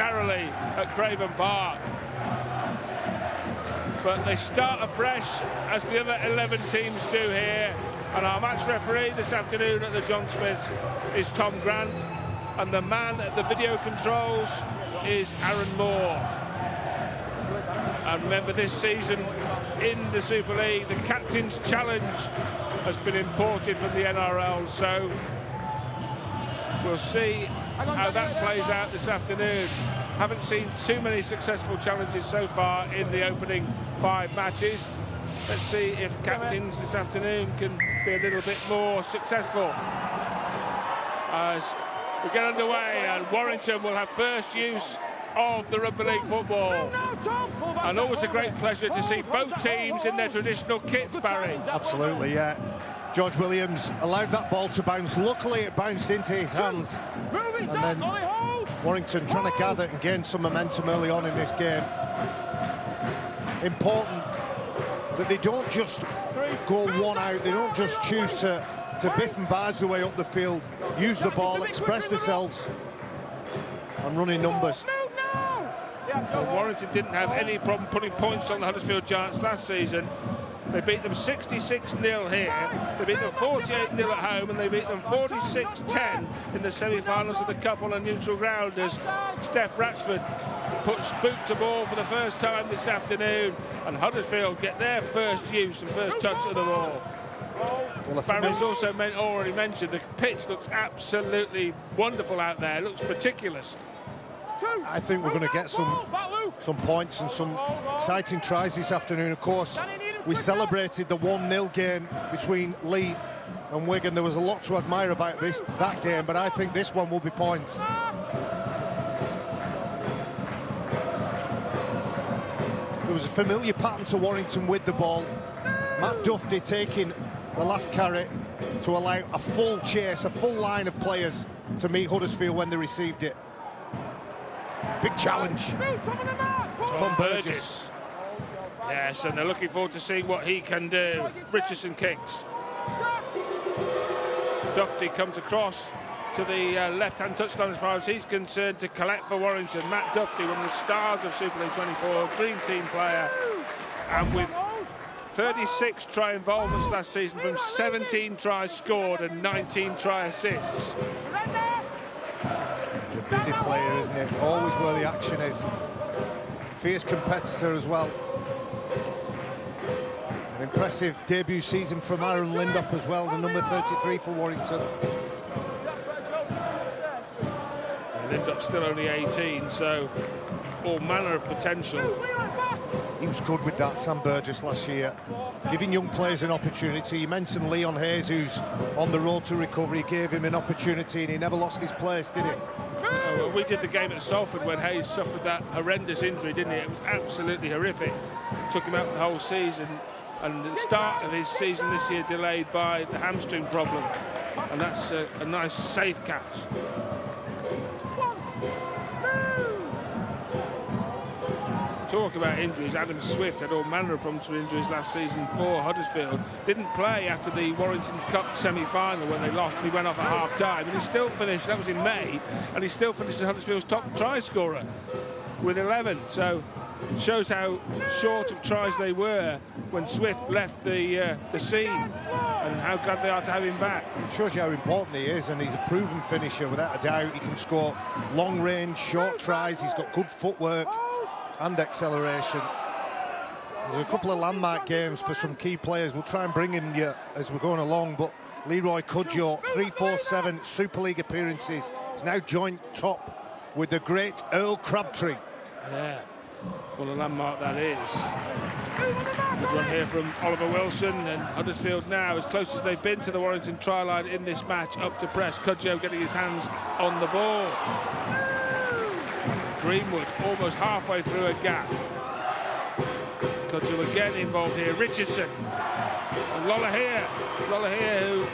narrowly at Craven Park. But they start afresh, as the other 11 teams do here. And our match referee this afternoon at the John Smiths is Tom Grant. And the man at the video controls is Aaron Moore. And remember, this season in the Super League, the Captain's Challenge has been imported from the NRL. So we'll see how that plays out this afternoon. Haven't seen too many successful challenges so far in the opening 5 matches. Let's see if captains this afternoon can be a little bit more successful. As we get underway, and Warrington will have first use of the Rugby League football. And always a great pleasure to see both teams in their traditional kits, Barry. Absolutely, yeah. George Williams allowed that ball to bounce. Luckily, it bounced into his hands. And then Warrington trying to gather and gain some momentum early on in this game. Important that they don't just go one out. They don't just choose to biff and bars the way up the field. Use the ball, express themselves, and run in numbers. Well, Warrington didn't have any problem putting points on the Huddersfield Giants last season. They beat them 66-0 here. They beat them 48-0 at home, and they beat them 46-10 in the semi-finals of the Cup on a neutral ground, as Steph Ratchford puts boot to ball for the first time this afternoon, and Huddersfield get their first use and first touch of the ball. Well, Barry's also already mentioned the pitch looks absolutely wonderful out there. It looks meticulous. I think we're going to get some points and some exciting tries this afternoon. Of course, we celebrated the 1-0 game between Leigh and Wigan. There was a lot to admire about that game, but I think this one will be points. There was a familiar pattern to Warrington with the ball. Matt Duffy taking the last carry to allow a full chase, a full line of players to meet Huddersfield when they received it. Big challenge. Tom Burgess. Yes, and they're looking forward to seeing what he can do. Richardson kicks. Duffy comes across to the left-hand touchline as far as he's concerned to collect for Warrington. Matt Duffy, one of the stars of Super League 24, dream team player, and with 36 try involvements last season from 17 tries scored and 19 try assists. He's a busy player, isn't it? Always where the action is. Fierce competitor as well. An impressive debut season from Aaron Lindop as well, the number 33 for Warrington. Lindop's still only 18, so all manner of potential. He was good with that, Sam Burgess, last year, giving young players an opportunity. You mentioned Leon Hayes, who's on the road to recovery. He gave him an opportunity and he never lost his place, did he? Oh, well, we did the game at Salford when Hayes suffered that horrendous injury, didn't he? It was absolutely horrific. Took him out for the whole season, and the start of his season this year delayed by the hamstring problem, and that's a nice safe catch. Talk about injuries. Adam Swift had all manner of problems with injuries last season for Huddersfield. Didn't play after the Warrington Cup semi-final when they lost. He went off at half-time, and he still finished, that was in May, and he still finished as Huddersfield's top try scorer with 11. So it shows how short of tries they were when Swift left the scene, and how glad they are to have him back. It shows you how important he is, and he's a proven finisher without a doubt. He can score long-range, short tries. He's got good footwork and acceleration. There's a couple of landmark games for some key players. We'll try and bring him you as we're going along, but Leroy Cudjoe, 347 Super League appearances. He's now joint top with the great Earl Crabtree. Yeah, what a landmark that is. Good run here from Oliver Wilson, and Huddersfield now as close as they've been to the Warrington try line in this match, up to press. Cudjoe getting his hands on the ball. Greenwood almost halfway through a gap. Cudjoe again involved here. Richardson and Lollahea, who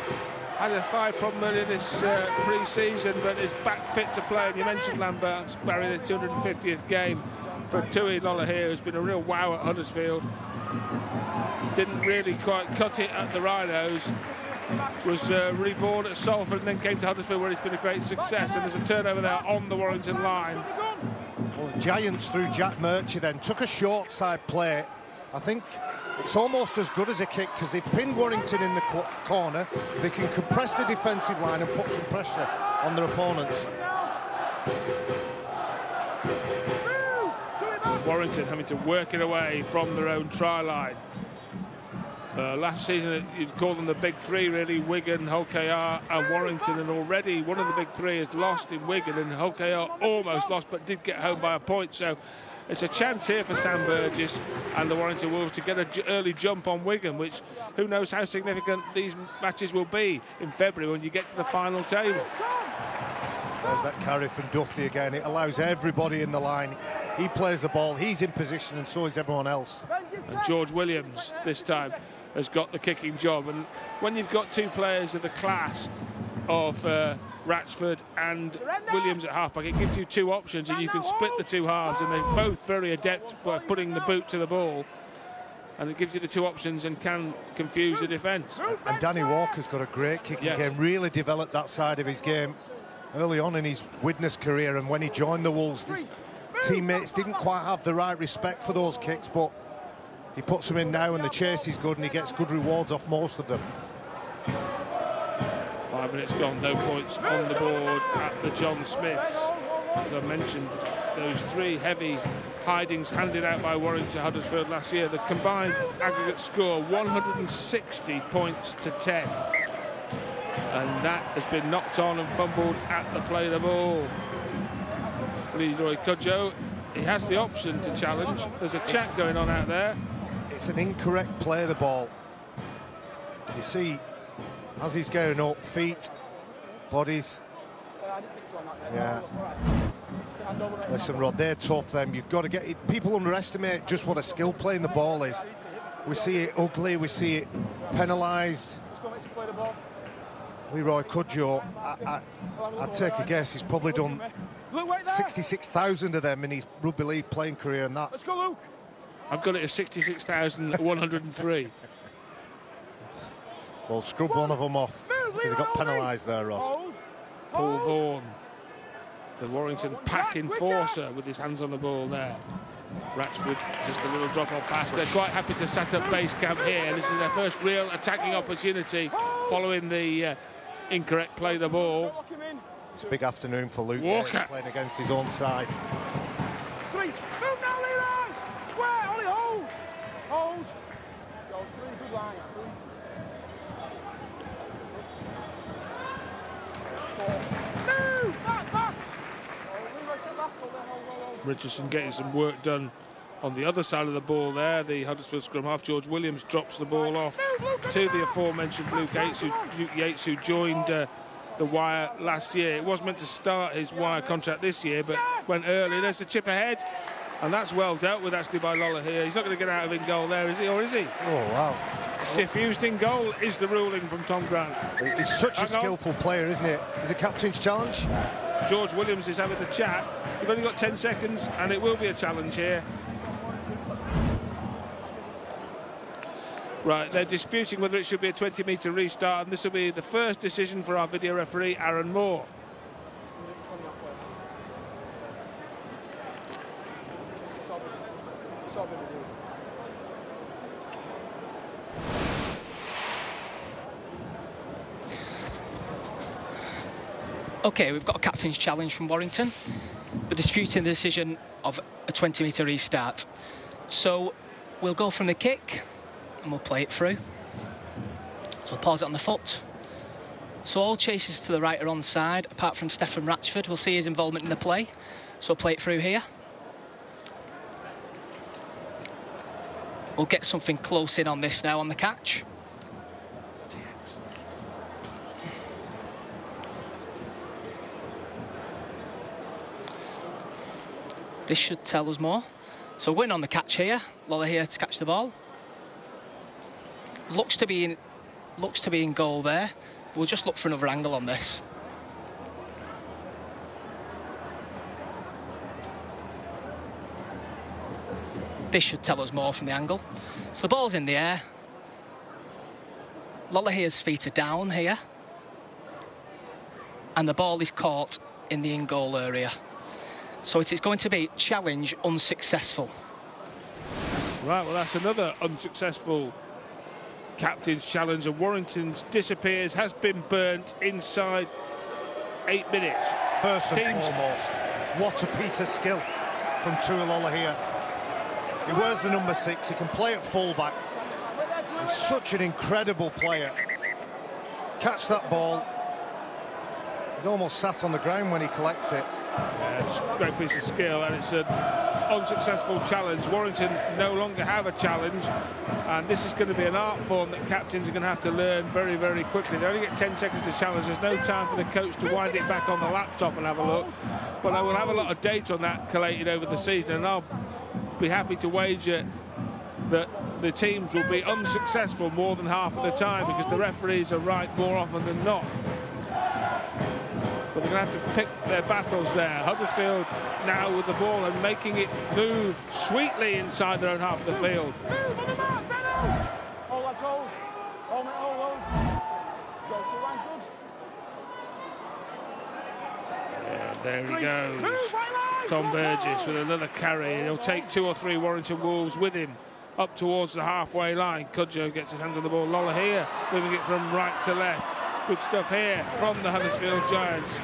had a thigh problem earlier this pre-season, but is back fit to play. And you mentioned Lambert, Barry, the 250th game for Tui Lollahea, who's been a real wow at Huddersfield. Didn't really quite cut it at the Rhinos. Was reborn at Salford and then came to Huddersfield, where he's been a great success. And there's a turnover there on the Warrington line. giants through Jack Murchie then, took a short side play. I think it's almost as good as a kick because they've pinned Warrington in the corner. They can compress the defensive line and put some pressure on their opponents. Warrington having to work it away from their own try line. Last season, you'd call them the big three, really: Wigan, Hull KR and Warrington. And already one of the big three is lost in Wigan, and Hull KR almost lost, but did get home by a point. So it's a chance here for Sam Burgess and the Warrington Wolves to get an early jump on Wigan, which who knows how significant these matches will be in February when you get to the final table. There's that carry from Dufty again. It allows everybody in the line. He plays the ball, he's in position, and so is everyone else. And George Williams this time has got the kicking job. And when you've got two players of the class of Ratchford and Williams at halfback, it gives you two options, and you can split the two halves, and they're both very adept by putting the boot to the ball, and it gives you the two options and can confuse the defence. And Danny Walker's got a great kicking game, really developed that side of his game early on in his Widnes career, and when he joined the Wolves, his teammates didn't quite have the right respect for those kicks, but he puts them in now, and the chase is good, and he gets good rewards off most of them. 5 minutes gone, no points on the board at the John Smiths. As I mentioned, those three heavy hidings handed out by Warrington Huddersfield last year. The combined aggregate score 160 points to 10. And that has been knocked on and fumbled at the play of the ball. Leroy Cudjoe, he has the option to challenge. There's a chat going on out there. It's an incorrect play of the ball. You see, as he's going up, feet, bodies. Yeah. Listen, Rod, they're tough, them. You've got to get it. People underestimate just what a skill playing the ball is. We see it ugly, we see it penalised. Leroy Cudjoe, I'd take a guess, he's probably done 66,000 of them in his rugby league playing career, and that. Let's go, Luke. I've got it as 66,103. Well, scrub one of them off because he got penalised there, Ross. Paul Vaughan, the Warrington pack enforcer, with his hands on the ball there. Ratchford, just a little drop off pass. They're quite happy to set up base camp here. This is their first real attacking opportunity following the incorrect play of the ball. It's a big afternoon for Luke Walker playing against his own side. Three. Move now, Leroy. Square. Ollie, hold. Hold. Go through. Good line. Move. Back. Richardson getting some work done on the other side of the ball there. The Huddersfield scrum half, George Williams, drops the ball off to the aforementioned Luke Yates, who joined the Wire last year. It was meant to start his Wire contract this year, but went early. There's the chip ahead, and that's well dealt with actually by Lola here. He's not going to get out of in goal there, is he? Or is he? Oh, wow. It's diffused in goal is the ruling from Tom Grant. He's such a skillful player, isn't it? Is it captain's challenge? George Williams is having the chat. You've only got 10 seconds, and it will be a challenge here. Right, they're disputing whether it should be a 20-metre restart, and this will be the first decision for our video referee, Aaron Moore. OK, we've got a captain's challenge from Warrington. They're disputing the decision of a 20-metre restart. So we'll go from the kick and we'll play it through. So we'll pause it on the foot. So all chases to the right are onside, apart from Stefan Ratchford. We'll see his involvement in the play. So we'll play it through here. We'll get something close in on this now on the catch. This should tell us more. So win on the catch here. Lola here to catch the ball. Looks to be in goal there. We'll just look for another angle on this. This should tell us more from the angle. So the ball's in the air. Lola here's feet are down here. And the ball is caught in the in-goal area. So it is going to be challenge unsuccessful. Right, well, that's another unsuccessful captain's challenge, and Warrington's disappears, has been burnt inside 8 minutes. First and foremost, what a piece of skill from Tuilola here. He wears the number 6, he can play at fullback. He's such an incredible player. Catch that ball. He's almost sat on the ground when he collects it. Yeah, it's a great piece of skill, and it's an unsuccessful challenge. Warrington no longer have a challenge, and this is going to be an art form that captains are going to have to learn very, very quickly. They only get 10 seconds to challenge. There's no time for the coach to wind it back on the laptop and have a look. But I will have a lot of data on that collated over the season, and I'll be happy to wager that the teams will be unsuccessful more than half of the time, because the referees are right more often than not. But they're going to have to pick their battles there. Huddersfield now with the ball and making it move sweetly inside their own half of the field. Move on the mark, Ben out. Oh, that's all. Oh. Go to line, good. Yeah, there he goes. Tom Burgess with another carry. He'll take 2 or 3 Warrington Wolves with him up towards the halfway line. Cudjoe gets his hands on the ball. Lola here, moving it from right to left. Good stuff here from the Huddersfield Giants.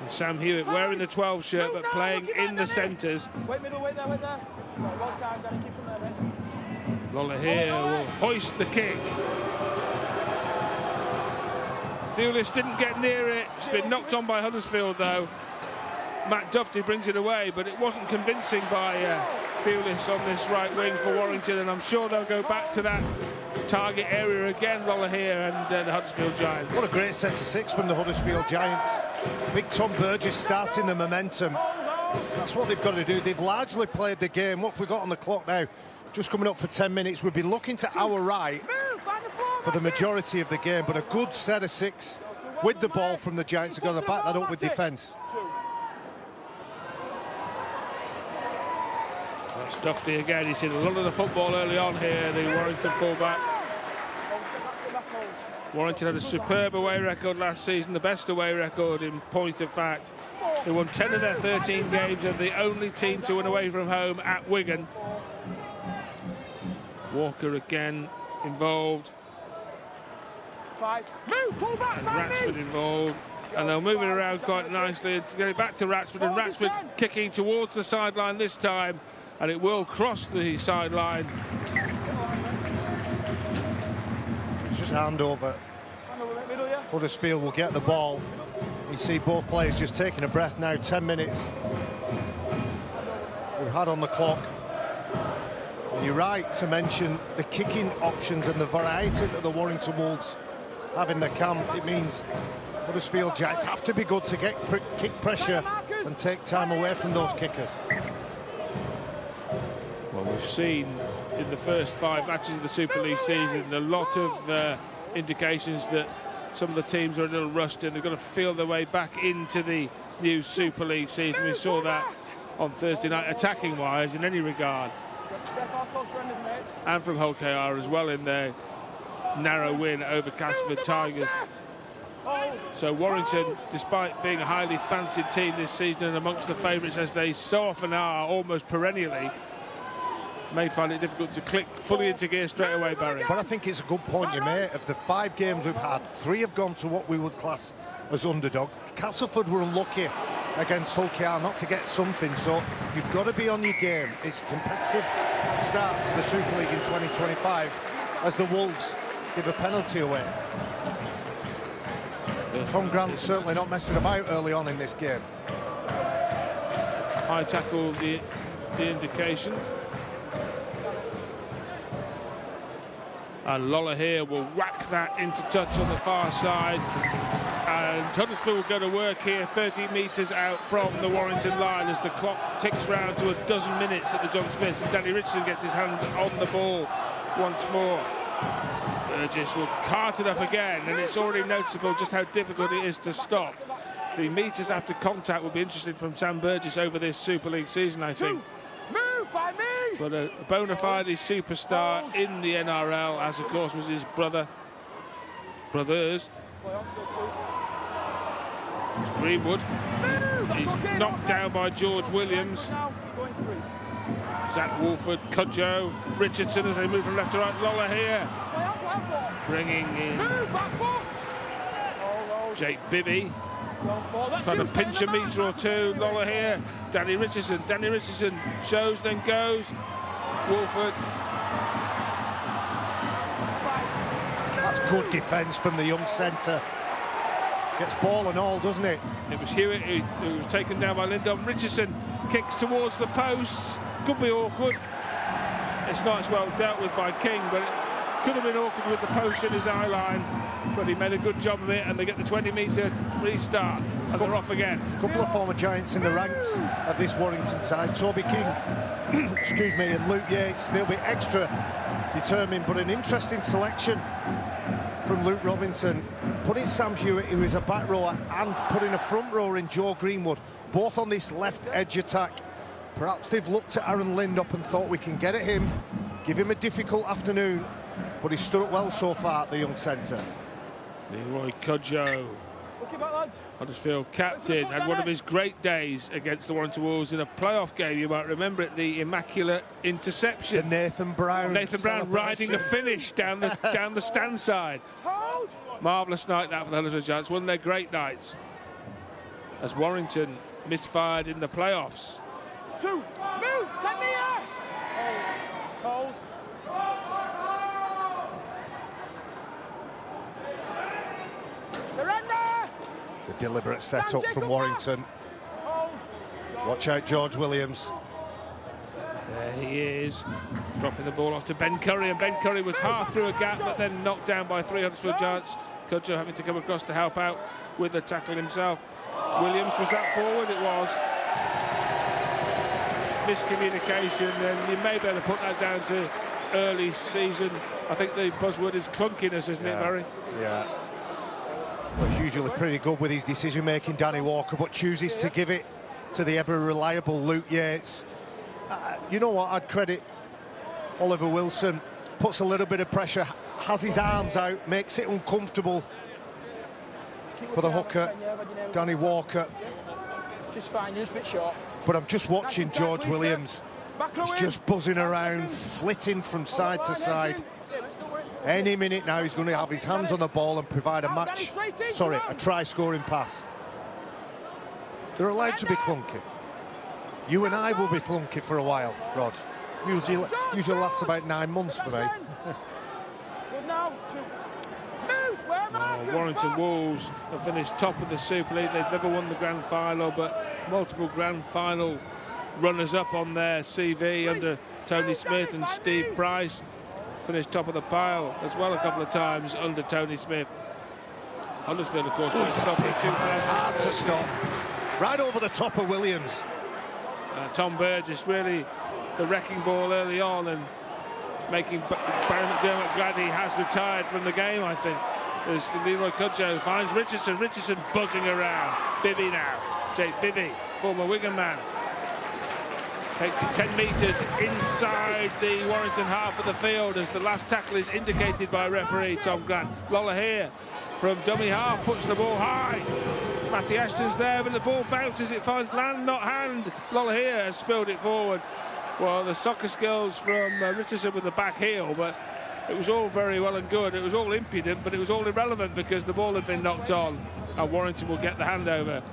And Sam Hewitt wearing the 12 shirt but playing in the centres. Wait middle, wait there. Well time, Danny, keep him there, mate. Lola here will hoist the kick. Fewlis didn't get near it. It's been knocked on by Huddersfield though. Matt Duffy brings it away, but it wasn't convincing by Fewlis on this right wing for Warrington, and I'm sure they'll go back to that target area again, Lola here and the Huddersfield Giants. What a great centre 6 from the Huddersfield Giants. Big Tom Burgess starting the momentum. That's what they've got to do. They've largely played the game. What have we got on the clock now? Just coming up for 10 minutes. We've been looking to our right for the majority of the game, but a good set of 6 with the ball from the Giants are going to back that up with defence. That's Duffy again. He's seen a lot of the football early on here, the Warrington fullback. Warrington had a superb away record last season, the best away record in point of fact. They won 10 of their 13 games, and the only team to win away from home at Wigan. Walker again involved. Pull back, and Ratsford involved, and they'll move it around quite nicely to get it back to Ratsford, and Ratsford kicking towards the sideline this time, and it will cross the sideline. It's just a handover. Huddersfield will get the ball. You see both players just taking a breath now. 10 minutes we've had on the clock. And you're right to mention the kicking options and the variety that the Warrington Wolves have in their camp. It means Huddersfield Giants have to be good to get kick pressure and take time away from those kickers. Well, we've seen in the first 5 matches of the Super League season a lot of indications that some of the teams are a little rusty and they've got to feel their way back into the new Super League season. We saw that on Thursday night, attacking wise in any regard, and from Hull KR as well in their narrow win over Castleford Tigers. So Warrington, despite being a highly fancied team this season and amongst the favourites as they so often are almost perennially, may find it difficult to click fully into gear straight away, Barry. But I think it's a good point you made. Of the 5 games we've had, 3 have gone to what we would class as underdog. Castleford were unlucky against Hull KR not to get something, so you've got to be on your game. It's a competitive start to the Super League in 2025 as the Wolves give a penalty away. Tom Grant's certainly not messing about early on in this game. High tackle, the indication. And Lola here will whack that into touch on the far side. And Huddersfield will go to work here 30 metres out from the Warrington line as the clock ticks round to a dozen minutes at the John Smiths, and Danny Richardson gets his hands on the ball once more. Burgess will cart it up again, and it's already noticeable just how difficult it is to stop. The metres after contact will be interesting from Sam Burgess over this Super League season, I think. Move by me! But a bona fide superstar in the NRL, as of course was his brothers, Play on, still 2. It's Greenwood. Move, He's okay, knocked down by George Williams. Now, going 3. Zach Wolford, Cudjoe, Richardson as they move from left to right. Lola here, Play on, play on. bringing in Move, back foot. Oh, Jake Bibby. That's Trying to you, pinch stay a in the metre or mark. two. Lola here. Danny Richardson shows, then goes. Wolford. That's good defence from the young centre. Gets ball and all, doesn't it? It was Hewitt who was taken down by Lyndon. Richardson kicks towards the posts. Could be awkward. It's not as well dealt with by King, but it could have been awkward with the post in his eye line. But he made a good job of it, and they get the 20-metre restart, and they're off again. A couple of former Giants in the ranks of this Warrington side. Toby King, excuse me, and Luke Yates. They'll be extra determined, but an interesting selection from Luke Robinson, putting Sam Hewitt, who is a back rower, and putting a front rower in Joe Greenwood, both on this left edge attack. Perhaps they've looked at Aaron Lindop and thought we can get at him, give him a difficult afternoon, but he's stood up well so far at the young centre. Leroy Cudjoe, Look back, lads. Huddersfield captain, had one of his great days against the Warrington Wolves in a playoff game. You might remember it, the immaculate interception. The Nathan Brown riding a finish down the stand side. Hold. Marvellous night that for the Huddersfield Giants, one of their great nights. As Warrington misfired in the playoffs. 2. Move. Take me here. Hold. Surrender. It's a deliberate setup from Warrington. Watch out, George Williams. There he is, dropping the ball off to Ben Curry, and Ben Curry was half through a gap, but then knocked down by 3 Huddersfield Giants. Cudjoe having to come across to help out with the tackle himself. Williams, was that forward? It was. Miscommunication, and you may be able to put that down to early season. I think the buzzword is clunkiness, isn't it, Barry? Yeah. Well, he's usually pretty good with his decision-making, Danny Walker, but chooses to give it to the ever-reliable Luke Yates. You know what, I'd credit Oliver Wilson. Puts a little bit of pressure, has his arms out, makes it uncomfortable for the hooker, Danny Walker. Just fine, you're just a bit short. But I'm just watching George Williams. He's just buzzing around, flitting from side to side. Any minute now he's going to have his hands on the ball and provide a try-scoring pass. They're allowed to be clunky. You and I will be clunky for a while, Rod. Usually lasts about 9 months for me. Warrington Wolves have finished top of the Super League. They've never won the Grand Final, but multiple Grand Final runners-up on their CV under Tony Smith and Steve Price. Finished top of the pile as well a couple of times under Tony Smith. Huddersfield, of course, finished top of 2000. Hard to stop. Right over the top of Williams. Tom Burgess really the wrecking ball early on and making Barry McDermott glad he has retired from the game, I think. As Leroy Cudjoe finds Richardson buzzing around. Bibby now. Jake Bibby, former Wigan man. Takes it 10 metres inside the Warrington half of the field as the last tackle is indicated by referee Tom Grant. Lola here from dummy half, puts the ball high. Matty Ashton's there, but the ball bounces, it finds land, not hand. Lola here has spilled it forward. Well, the soccer skills from Richardson with the back heel, but it was all very well and good. It was all impudent, but it was all irrelevant because the ball had been knocked on, and Warrington will get the handover.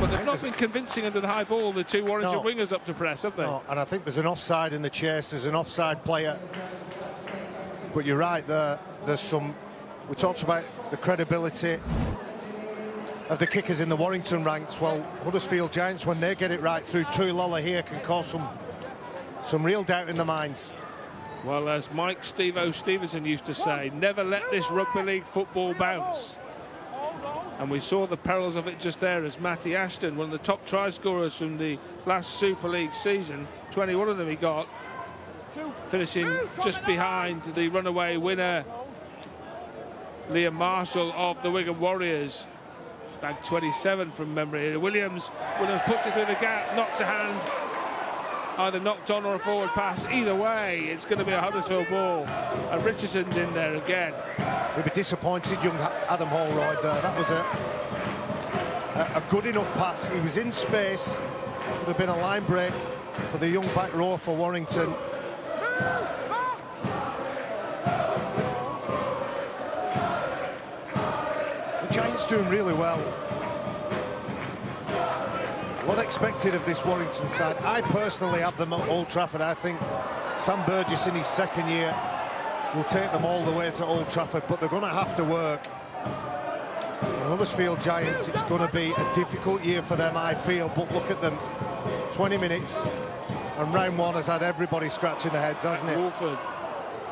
But they've not been convincing under the high ball, the two Warrington wingers up to press, have they? No, and I think there's an offside in the chase, there's an offside player. But you're right, there's some... We talked about the credibility of the kickers in the Warrington ranks. Well, Huddersfield Giants, when they get it right through two, Lola here can cause some real doubt in the minds. Well, as Mike Steve-O Stevenson used to say, never let this rugby league football bounce. And we saw the perils of it just there as Matty Ashton, one of the top try scorers from the last Super League season, 21 of them he got, finishing just behind the runaway winner, Liam Marshall of the Wigan Warriors. Back 27 from memory. Williams pushed it through the gap, knocked to hand, either knocked on or a forward pass. Either way, it's going to be a Huddersfield ball. And Richardson's in there again. He'll be disappointed, young Adam Holroyd there. That was a good enough pass. He was in space. Would have been a line break for the young back row for Warrington. The Giants doing really well. What expected of this Warrington side? I personally have them at Old Trafford. I think Sam Burgess in his second year will take them all the way to Old Trafford, but they're going to have to work. The Huddersfield Giants, it's going to be a difficult year for them, I feel, but look at them. 20 minutes, and round one has had everybody scratching their heads, hasn't it? Wolford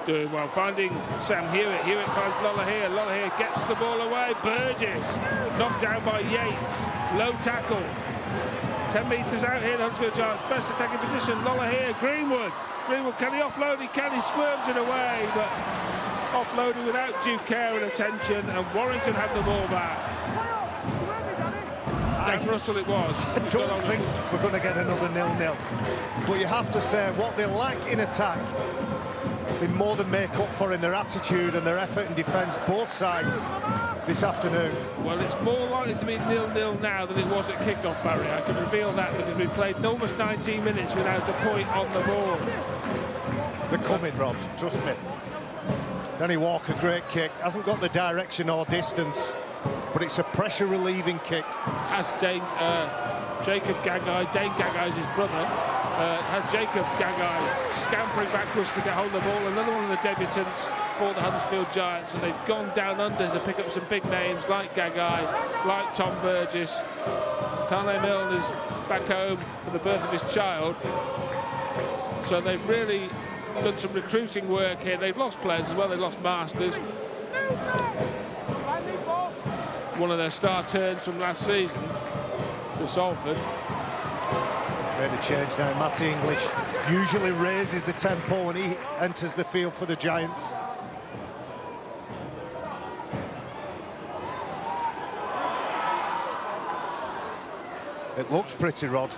doing well, finding Sam Hewitt. Hewitt finds Lollahir. Lollahir gets the ball away. Burgess knocked down by Yates. Low tackle. 10 metres out here, the Huddersfield Giants. Best attacking position. Lollahir, Greenwood. Greenwood, can he offload? He can. He squirms it away, but offloaded without due care and attention, and Warrington have the ball back. Dan Russell it was. I don't think we're going to get another 0-0. But you have to say, what they lack in attack, they more than make up for in their attitude and their effort in defence, both sides, this afternoon. Well, it's more likely to be 0-0 now than it was at kick-off, Barry. I can reveal that because we've played almost 19 minutes without a point on the board. They're coming, Rob, trust me. Danny Walker, great kick. Hasn't got the direction or distance, but it's a pressure-relieving kick. Has Jacob Gagai, Dane Gagai is his brother, has Jacob Gagai scampering backwards to get hold of the ball. Another one of the debutants for the Huddersfield Giants, and they've gone down under to pick up some big names like Gagai, like Tom Burgess. Tane Milne is back home for the birth of his child. So they've really done some recruiting work here. They've lost players as well. They've lost Masters, one of their star turns from last season, to Salford. Made a change now. Matty English usually raises the tempo when he enters the field for the Giants. It looks pretty, Rod.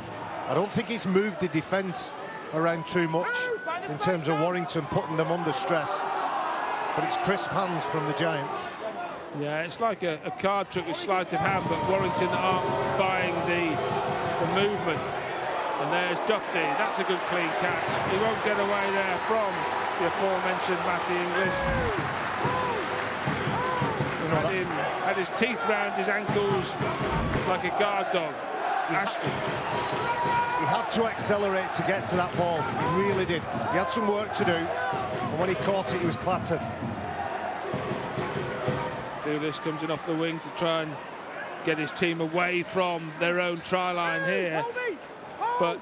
I don't think it's moved the defence around too much in terms of Warrington putting them under stress, but it's crisp hands from the Giants. Yeah, it's like a card trick with sleight of hand, but Warrington aren't buying the movement. And there's Duffy. That's a good clean catch. He won't get away there from the aforementioned Matty English. Had his teeth round his ankles like a guard dog. Ashton. He had to accelerate to get to that ball. He really did. He had some work to do, and when he caught it, he was clattered. This comes in off the wing to try and get his team away from their own try line here. But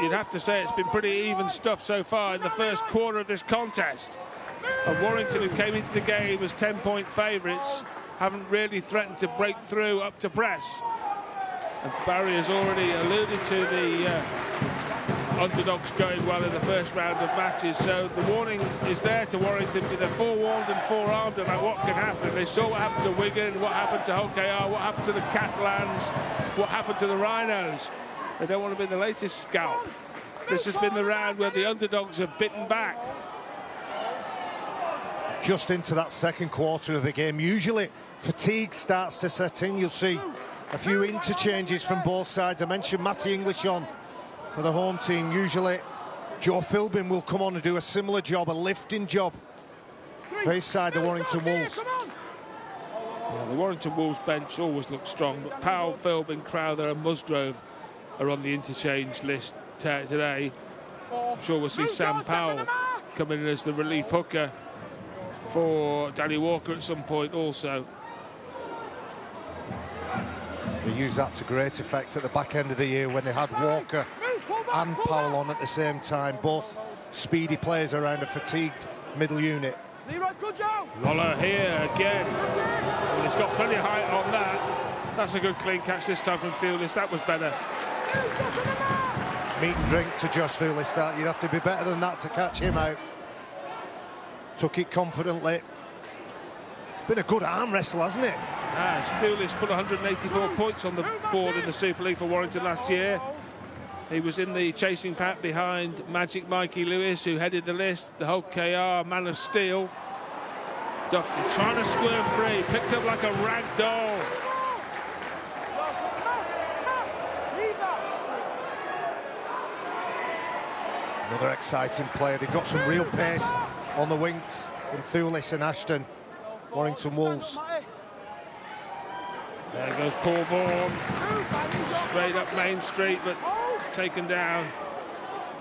you'd have to say it's been pretty even stuff so far in the first quarter of this contest. And Warrington, who came into the game as 10-point favourites, haven't really threatened to break through up to press. And Barry has already alluded to the underdogs going well in the first round of matches, so the warning is there to Warrington. They're forewarned and forearmed about what can happen. They saw what happened to Wigan, what happened to Hull KR, what happened to the Catalans, what happened to the Rhinos. They don't want to be the latest scalp. This has been the round where the underdogs have bitten back. Just into that second quarter of the game, usually fatigue starts to set in. You'll see a few interchanges from both sides. I mentioned Matty English on for the home team. Usually Joe Philbin will come on and do a similar job, a lifting job for his side, the Warrington Wolves. Yeah, the Warrington Wolves bench always looks strong, but Powell, Philbin, Crowther and Musgrove are on the interchange list today. I'm sure we'll see Sam Powell coming in as the relief hooker for Danny Walker at some point also. They used that to great effect at the back end of the year when they had Walker and Powell on at the same time, both speedy players around a fatigued middle unit. Loller here again. Well, he's got plenty of height on that. That's a good clean catch this time from Fieldless. That was better. Meat and drink to Josh Fieldless. That you'd have to be better than that to catch him out. Took it confidently. It's been a good arm wrestle, hasn't it? Fieldless put 184 points on the board in the Super League for Warrington last year. He was in the chasing pack behind Magic Mikey Lewis, who headed the list, the Hull KR man of steel. Dufty trying to squirm free, picked up like a rag doll. Another exciting player. They've got some real pace on the wings in Thulis and Ashton. Warrington Wolves. There goes Paul Vaughan. Straight up Main Street, but taken down.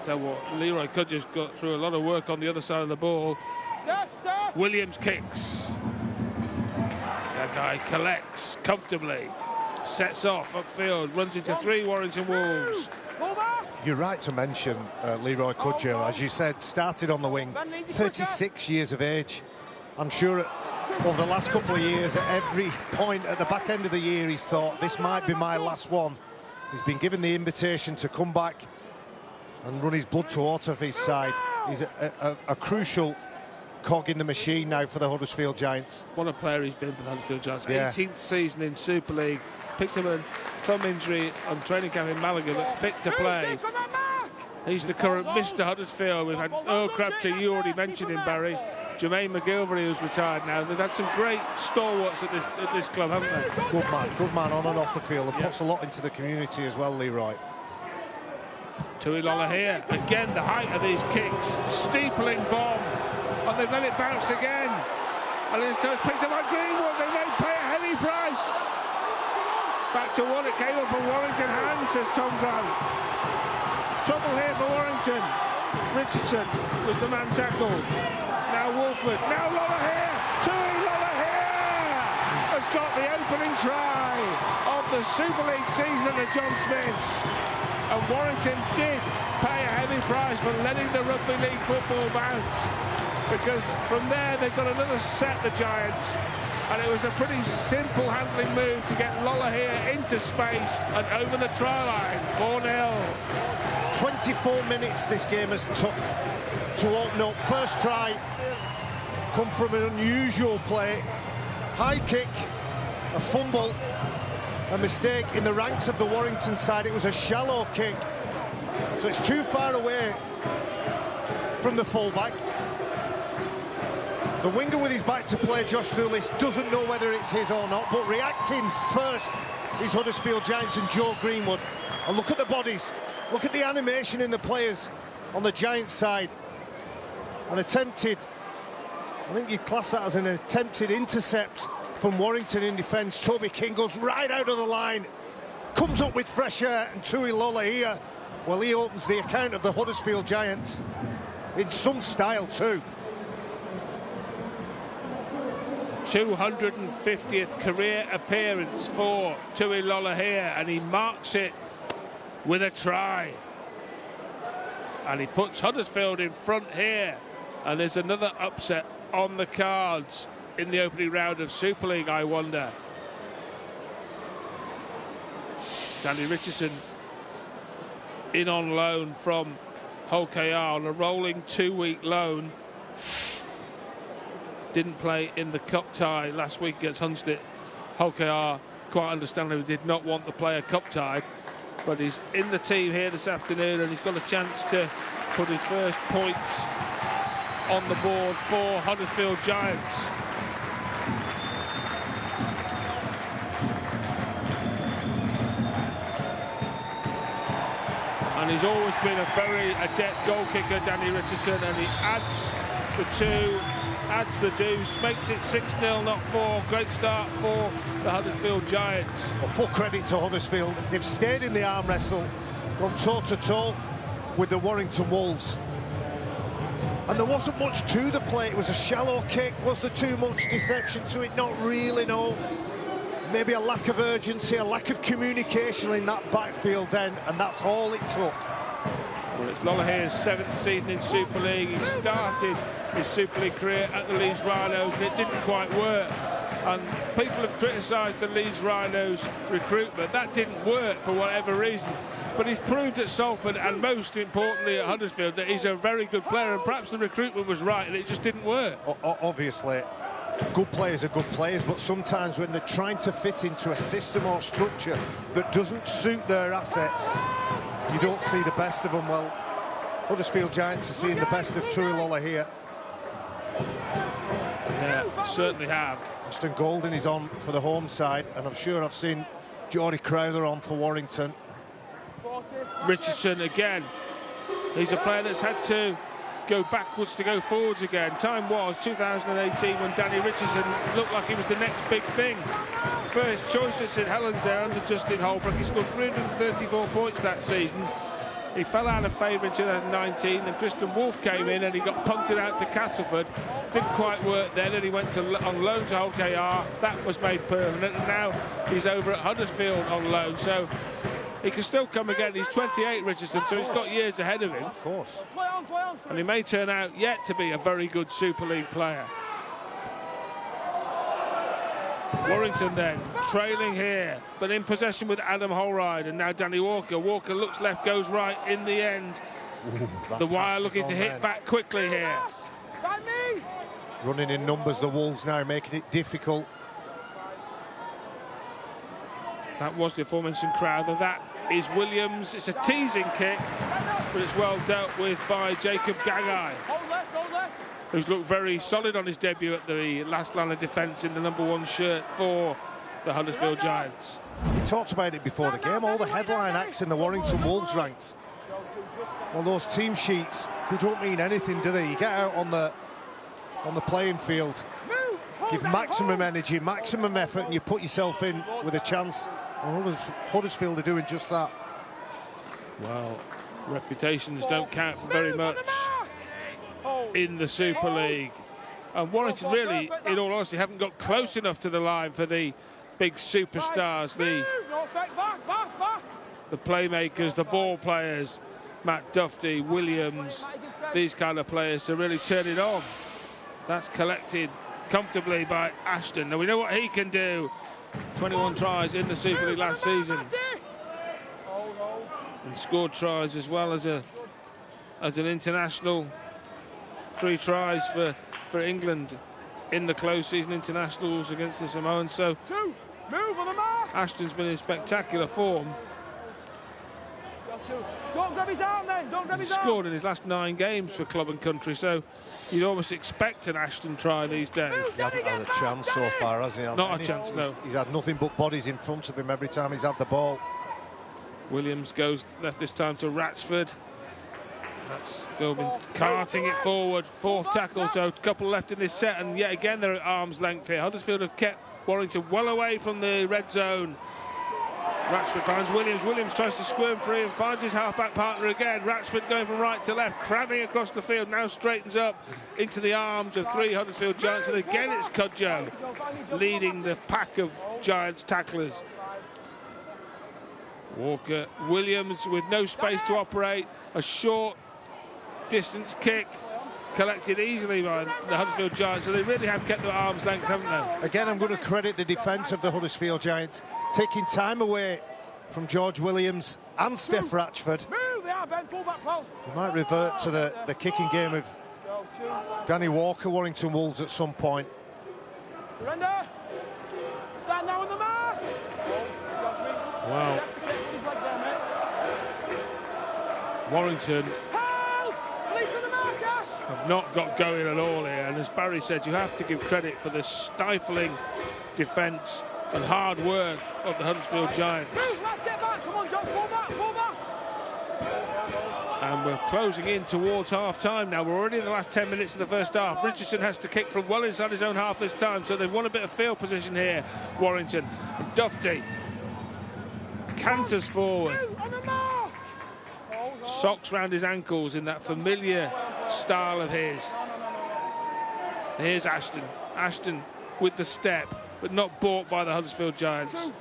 Tell what, Leroy could just got through a lot of work on the other side of the ball. Williams kicks. That guy collects comfortably. Sets off upfield, runs into 3 Warrington Wolves. You're right to mention Leroy Cudjoe, as you said, started on the wing, 36 years of age. I'm sure over the last couple of years, at every point at the back end of the year, he's thought, this might be my last one. He's been given the invitation to come back and run his blood to water for his side. He's a crucial cog in the machine now for the Huddersfield Giants. What a player he's been for the Huddersfield Giants. Yeah. 18th season in Super League. Picked up a thumb injury on training camp in Malaga, but fit to play. He's the current Mr. Huddersfield. We've had Earl Crabtree, you already mentioned him, Barry. Jermaine McGilvery, who's retired now. They've had some great stalwarts at this club, haven't they? Good man on and off the field, and puts a lot into the community as well, Leroy. Tui Lola here. Again, the height of these kicks. Steepling bomb. And they've let it bounce again. And it's picked up by Greenwood. They may pay a heavy price. Back to one. It came up from Warrington hands, says Tom Grant. Trouble here for Warrington. Richardson was the man tackled. Now Wolford. Now Lola here. Tui Lola here has got the opening try of the Super League season at the John Smiths. And Warrington did pay a heavy price for letting the Rugby League football bounce, because from there they've got another set, the Giants, and it was a pretty simple handling move to get Lola here into space and over the try line. 4-0. 24 minutes this game has took to open up. First try come from an unusual play. High kick, a fumble, a mistake in the ranks of the Warrington side. It was a shallow kick, so it's too far away from the fullback. The winger with his back to play, Josh Thulis, doesn't know whether it's his or not, but reacting first is Huddersfield Giants and Joe Greenwood. And look at the bodies, look at the animation in the players on the Giants side. An attempted, I think you'd class that as an attempted intercept from Warrington in defence. Toby King goes right out of the line, comes up with fresh air, and Tui Lola here, well, he opens the account of the Huddersfield Giants in some style too. 250th career appearance for Tui Lola here, and he marks it with a try. And he puts Huddersfield in front here, and there's another upset on the cards in the opening round of Super League, I wonder. Danny Richardson in on loan from Hull KR on a rolling 2-week loan. Didn't play in the cup tie last week against Hunslet. Hull KR, quite understandably, did not want the player cup tie, but he's in the team here this afternoon, and he's got a chance to put his first points on the board for Huddersfield Giants. And he's always been a very adept goal kicker, Danny Richardson, and he adds the 2, adds the deuce, makes it 6-0, not 4. Great start for the Huddersfield Giants. Well, full credit to Huddersfield. They've stayed in the arm wrestle, gone toe-to-toe with the Warrington Wolves. And there wasn't much to the play. It was a shallow kick. Was there too much deception to it? Not really, no. Maybe a lack of urgency, a lack of communication in that backfield then, and that's all it took. Well, it's Lola here's 7th season in Super League. He started his Super League career at the Leeds Rhinos, and it didn't quite work. And people have criticised the Leeds Rhinos recruitment. That didn't work for whatever reason. But he's proved at Salford, and most importantly at Huddersfield, that he's a very good player, and perhaps the recruitment was right and it just didn't work. Obviously, good players are good players, but sometimes when they're trying to fit into a system or structure that doesn't suit their assets, you don't see the best of them. Well, Huddersfield Giants are seeing the best of Tui Lola here. Yeah, certainly have. Ashton Golden is on for the home side, and I'm sure I've seen Geordie Crowther on for Warrington. Richardson again. He's a player that's had to go backwards to go forwards again. Time was 2018 when Danny Richardson looked like he was the next big thing. First choice at St Helens there under Justin Holbrook. He scored 334 points that season. He fell out of favour in 2019, and Tristan Wolfe came in and he got punted out to Castleford. Didn't quite work then, and he went on loan to Hull KR. That was made permanent, and now he's over at Huddersfield on loan. So he can still come again. He's 28, Richardson, so he's got years ahead of him. Of course. And he may turn out yet to be a very good Super League player. Warrington then, trailing here, but in possession with Adam Holride, and now Danny Walker. Walker looks left, goes right in the end. Ooh, the Wire looking to hit back quickly here. Running in numbers, the Wolves now, making it difficult. That was the aforementioned Crowther. That is Williams. It's a teasing kick, but it's well dealt with by Jacob Gagai, who's looked very solid on his debut at the last line of defence in the #1 shirt for the Huddersfield Giants. We talked about it before the game, all the headline acts in the Warrington Wolves ranks. Well, those team sheets, they don't mean anything, do they? You get out on the playing field, give maximum energy, maximum effort, and you put yourself in with a chance. And Huddersfield are doing just that. Well, reputations don't count for very much in the Super League. And Warrington really, in all honesty, haven't got close enough to the line for the big superstars, the playmakers, the ball players, Matt Duffy, Williams, these kind of players to really turn it on. That's collected comfortably by Ashton. Now we know what he can do. 21 tries in the Super League last season, and scored tries as well as an international. 3 tries for England in the close season internationals against the Samoans. So Ashton's been in spectacular form. Don't grab his arm then, don't grab his arm. He's scored in his last 9 games for club and country, so you'd almost expect an Ashton try these days. He hasn't had a chance so far, has he? Not a chance, no. He's had nothing but bodies in front of him every time he's had the ball. Williams goes left this time to Ratchford. That's Philbin carting it forward. 4th tackle, so a couple left in this set, and yet again they're at arm's length here. Huddersfield have kept Warrington well away from the red zone. Ratchford finds Williams. Williams tries to squirm free and finds his half-back partner again. Ratchford going from right to left, cramming across the field, now straightens up into the arms of 3 Huddersfield Giants, and again it's Cudjoe leading the pack of Giants tacklers. Walker, Williams with no space to operate, a short distance kick collected easily by the Huddersfield Giants, so they really have kept their arm's length, haven't they? Again, I'm going to credit the defence of the Huddersfield Giants, taking time away from George Williams and Steph Ratchford. We might revert to the kicking game of Danny Walker, Warrington Wolves, at some point. Surrender. Stand now on the mark. Wow. Warrington have not got going at all here, and as Barry said, you have to give credit for the stifling defence and hard work of the Huddersfield Giants. And we're closing in towards half-time now. We're already in the last 10 minutes of the first half. Richardson has to kick from well inside his own half this time, so they've won a bit of field position here, Warrington. And Duffy canters forward. Socks round his ankles in that familiar style of his. Here's Ashton. Ashton with the step, but not bought by the Huddersfield Giants.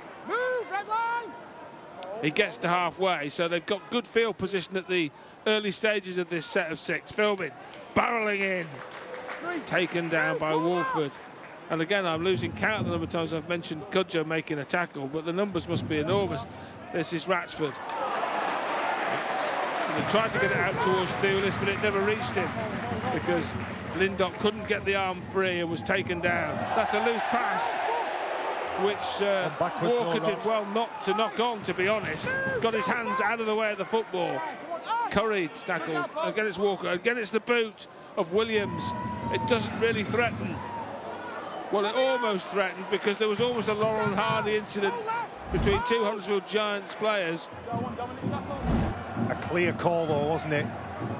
He gets to halfway, so they've got good field position at the early stages of this set of 6. Philbin barrelling in, taken down by Wolford. And again, I'm losing count of the number of times I've mentioned Cudjoe making a tackle, but the numbers must be enormous. This is Ratchford. They tried to get it out towards Thewlis, but it never reached him because Lindop couldn't get the arm free and was taken down. That's a loose pass, which Walker did well not to knock on, to be honest. Got his hands out of the way of the football. Curry tackled. Again, it's Walker. Again, it's the boot of Williams. It doesn't really threaten Well, it almost threatened, because there was almost a Laurel and Hardy incident between two Huddersfield Giants players. A clear call though, wasn't it?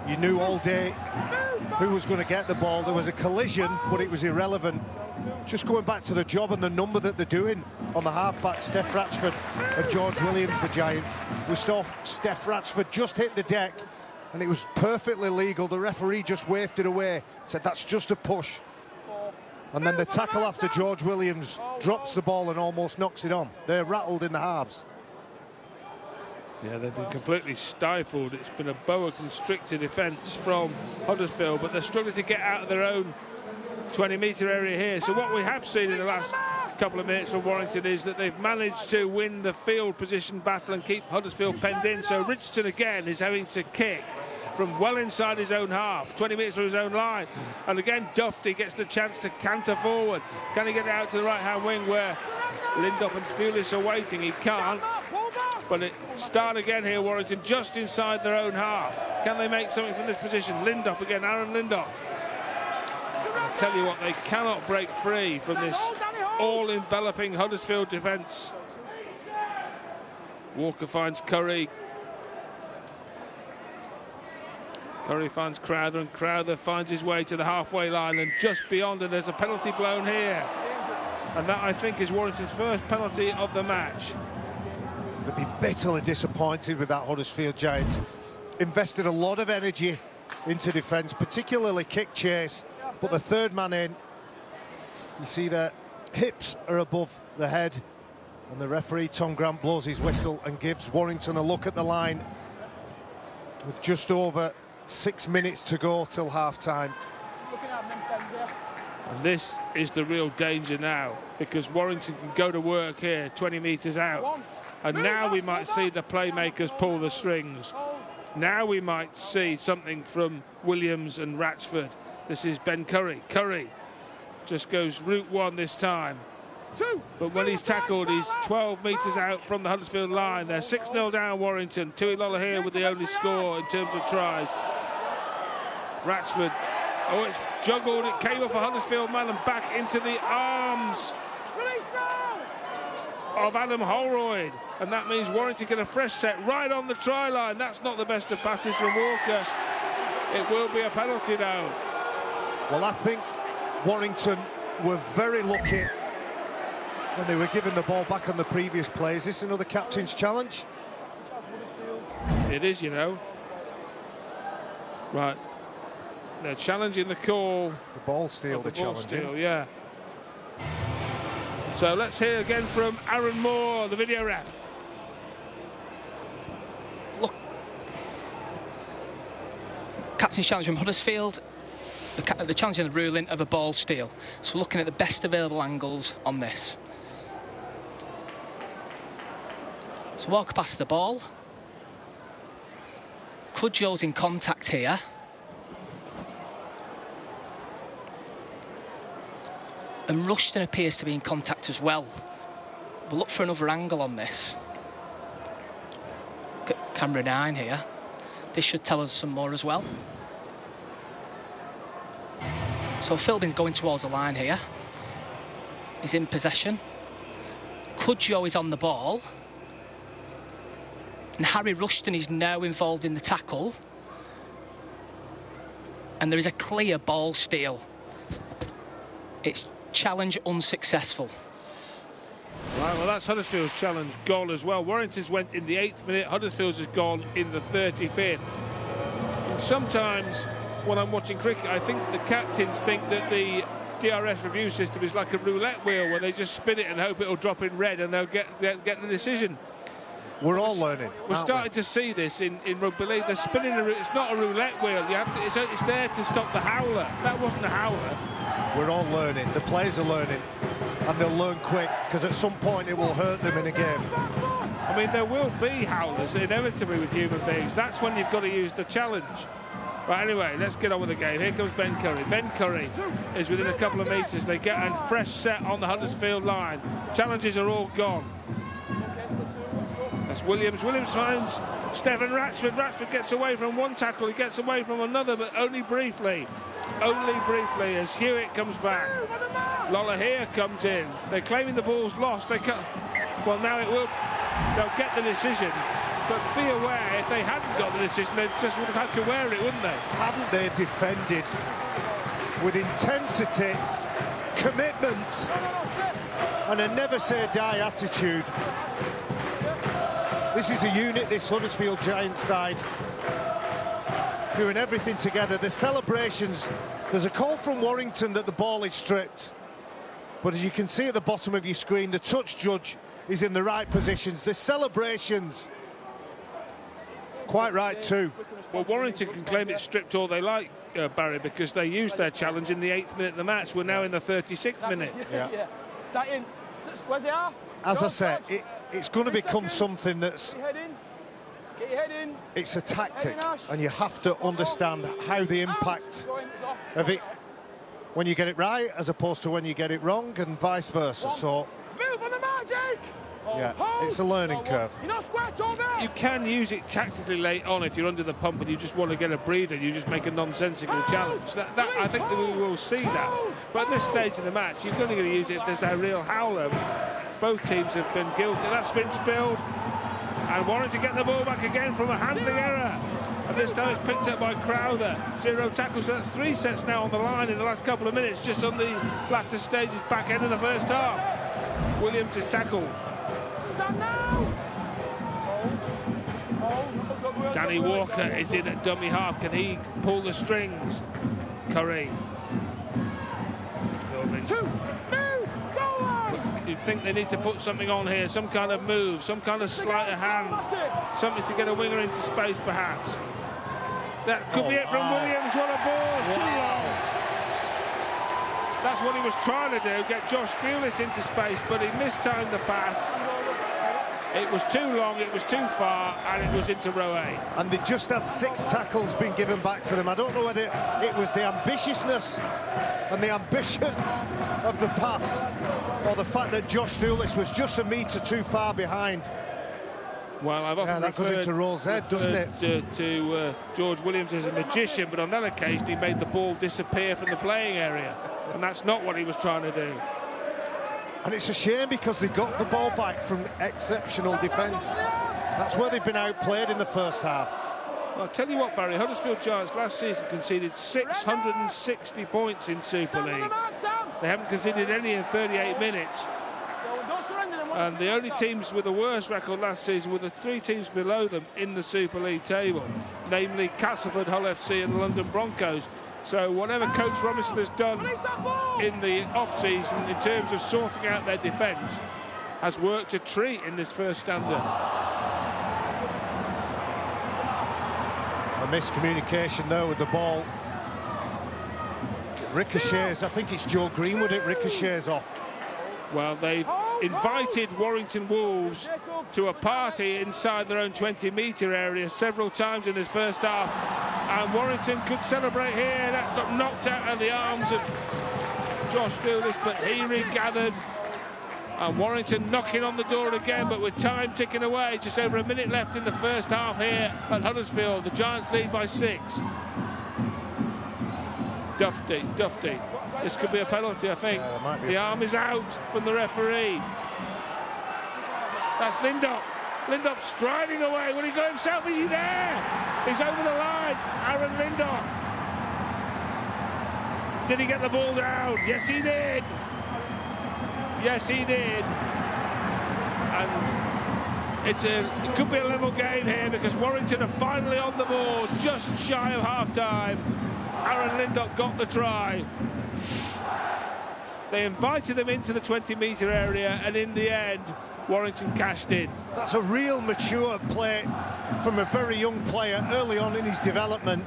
You knew all day who was going to get the ball. There was a collision, but it was irrelevant. Just going back to the job and the number that they're doing on the half-back, Steph Ratchford and George Williams, the Giants. We saw Steph Ratchford just hit the deck, and it was perfectly legal. The referee just waved it away, said that's just a push. And then the tackle after George Williams drops the ball and almost knocks it on. They're rattled in the halves. Yeah, they've been completely stifled. It's been a boa constrictor defence from Huddersfield, but they're struggling to get out of their own 20-metre area here. So what we have seen in the last couple of minutes from Warrington is that they've managed to win the field position battle and keep Huddersfield penned in. So Richardson again is having to kick from well inside his own half, 20 metres from his own line. And again, Dufty gets the chance to canter forward. Can he get it out to the right-hand wing where Lindop and Fulis are waiting? He can't. But it start again here, Warrington, just inside their own half. Can they make something from this position? Lindop again, Aaron Lindop. I tell you what, they cannot break free from this all-enveloping Huddersfield defence. Walker finds Curry. Curry finds Crowther, and Crowther finds his way to the halfway line, and just beyond it, there's a penalty blown here. And that, I think, is Warrington's first penalty of the match. They'll be bitterly disappointed with that Huddersfield Giants. Invested a lot of energy into defence, particularly kick chase, but the third man in, you see their hips are above the head, and the referee, Tom Grant, blows his whistle and gives Warrington a look at the line with just over 6 minutes to go till half-time. And this is the real danger now, because Warrington can go to work here 20 metres out. And now we might see the playmakers pull the strings. Now we might see something from Williams and Ratchford. This is Ben Curry. Curry just goes route one this time. But when he's tackled, he's 12 metres out from the Huddersfield line. They're 6-0 down, Warrington. Tuilola here with the only score in terms of tries. Ratchford, oh, it's juggled. It came off a Huddersfield man and back into the arms of Adam Holroyd. And that means Warrington get a fresh set right on the try line. That's not the best of passes from Walker. It will be a penalty now. Well, I think Warrington were very lucky when they were given the ball back on the previous play. Is this another captain's challenge? It is, you know. Right. They're challenging the call. The ball steal, the ball challenge. steal, yeah. So let's hear again from Aaron Moore, the video ref. Look, captain's challenge from Huddersfield. The challenge in the ruling of a ball steal. So looking at the best available angles on this. So Walker passes the ball. Cudjoe's in contact here. And Rushton appears to be in contact as well. We'll look for another angle on this. Camera 9 here. This should tell us some more as well. So Philbin's going towards the line here. He's in possession. Cudjoe is on the ball. And Harry Rushton is now involved in the tackle. And there is a clear ball steal. It's challenge unsuccessful. Right, well, that's Huddersfield's challenge goal as well. Warrington's went in the 8th minute. Huddersfield's has gone in the 35th. And sometimes when I'm watching cricket, I think the captains think that the DRS review system is like a roulette wheel where they just spin it and hope it'll drop in red and they'll get the decision. We're all learning. We're starting to see this in rugby league. They're spinning it's not a roulette wheel. You have to. It's there to stop the howler. That wasn't a howler. We're all learning. The players are learning, and they'll learn quick, because at some point it will hurt them in a game. I mean, there will be howlers inevitably with human beings. That's when you've got to use the challenge. Right, anyway, let's get on with the game. Here comes Ben Curry. Ben Curry is within a couple of metres. They get a fresh set on the Huddersfield line. Challenges are all gone. That's Williams. Williams finds Stephen Ratchford. Ratchford gets away from one tackle. He gets away from another, but only briefly. Only briefly as Hewitt comes back. Lollahea comes in. They're claiming the ball's lost. They can't. Well, now it will. They'll get the decision. But be aware, if they hadn't got the decision, they just would have had to wear it, wouldn't they? Haven't they defended with intensity, commitment, and a never-say-die attitude? This is a unit, this Huddersfield Giants side, doing everything together. The celebrations, there's a call from Warrington that the ball is stripped. But as you can see at the bottom of your screen, the touch judge is in the right positions. The celebrations, quite right too. Well, Warrington can claim it's stripped all they like, Barry, because they used their challenge in the 8th minute of the match. We're now in the 36th minute. Yeah. Tight in. Where's it off? As I said, it's going to become something that's... Get your head in. It's a tactic, and you have to understand how the impact of it when you get it right as opposed to when you get it wrong, and vice versa. So move on the mark, Jake. Yeah, it's a learning curve. You're not squat over. You can use it tactically late on if you're under the pump and you just want to get a breather. You just make a nonsensical challenge. That I think that we will see that. But at this stage of the match, you're only going to use it if there's a real howler. Both teams have been guilty. That's been spilled. And Warrington get the ball back again from a handling error. And this time it's picked up by Crowther. 0 tackles, so that's 3 sets now on the line in the last couple of minutes, just on the latter stages, back end of the first half. Williams is tackled. Stand now. Danny Walker is in at dummy half. Can he pull the strings? Curry. You think they need to put something on here, some kind of move, some kind of sleight of hand, something to get a winger into space perhaps. That could be it from Williams. What a ball, it's too long. That's what he was trying to do, get Josh Thewlis into space, but he mistimed the pass. It was too long, it was too far, and it was into row A. And they just had 6 tackles being given back to them. I don't know whether it was the ambitiousness and the ambition of the pass, or the fact that Josh Thewlis was just a metre too far behind. Well, I've often that goes into Roll's head, doesn't it? To George Williams as a magician, but on that occasion he made the ball disappear from the playing area, and that's not what he was trying to do. And it's a shame because they got the ball back from exceptional defence. That's where they've been outplayed in the first half. Well, I'll tell you what, Barry, Huddersfield Giants last season conceded 660 points in Super League. They haven't conceded any in 38 minutes. And the only teams with the worst record last season were the 3 teams below them in the Super League table, namely Castleford, Hull FC and the London Broncos. So whatever Coach Robinson has done in the off-season in terms of sorting out their defence has worked a treat in this first stanza. A miscommunication though with the ball. Ricochets, I think it's Joe Greenwood, it ricochets off. Well, they've invited Warrington Wolves to a party inside their own 20-metre area several times in this first half, and Warrington could celebrate here. That got knocked out of the arms of Josh Thewlis, but he regathered, and Warrington knocking on the door again, but with time ticking away, just over a minute left in the first half here at Huddersfield. The Giants lead by 6. Dufty. This could be a penalty, I think. Yeah, the arm is out from the referee. That's Lindop. Lindop striding away. Will he go himself? Is he there? He's over the line. Aaron Lindop. Did he get the ball down? Yes, he did. Yes, he did. And it could be a level game here because Warrington are finally on the board, just shy of half-time. Aaron Lindop got the try. They invited them into the 20-metre area, and in the end, Warrington cashed in. That's a real mature play from a very young player early on in his development.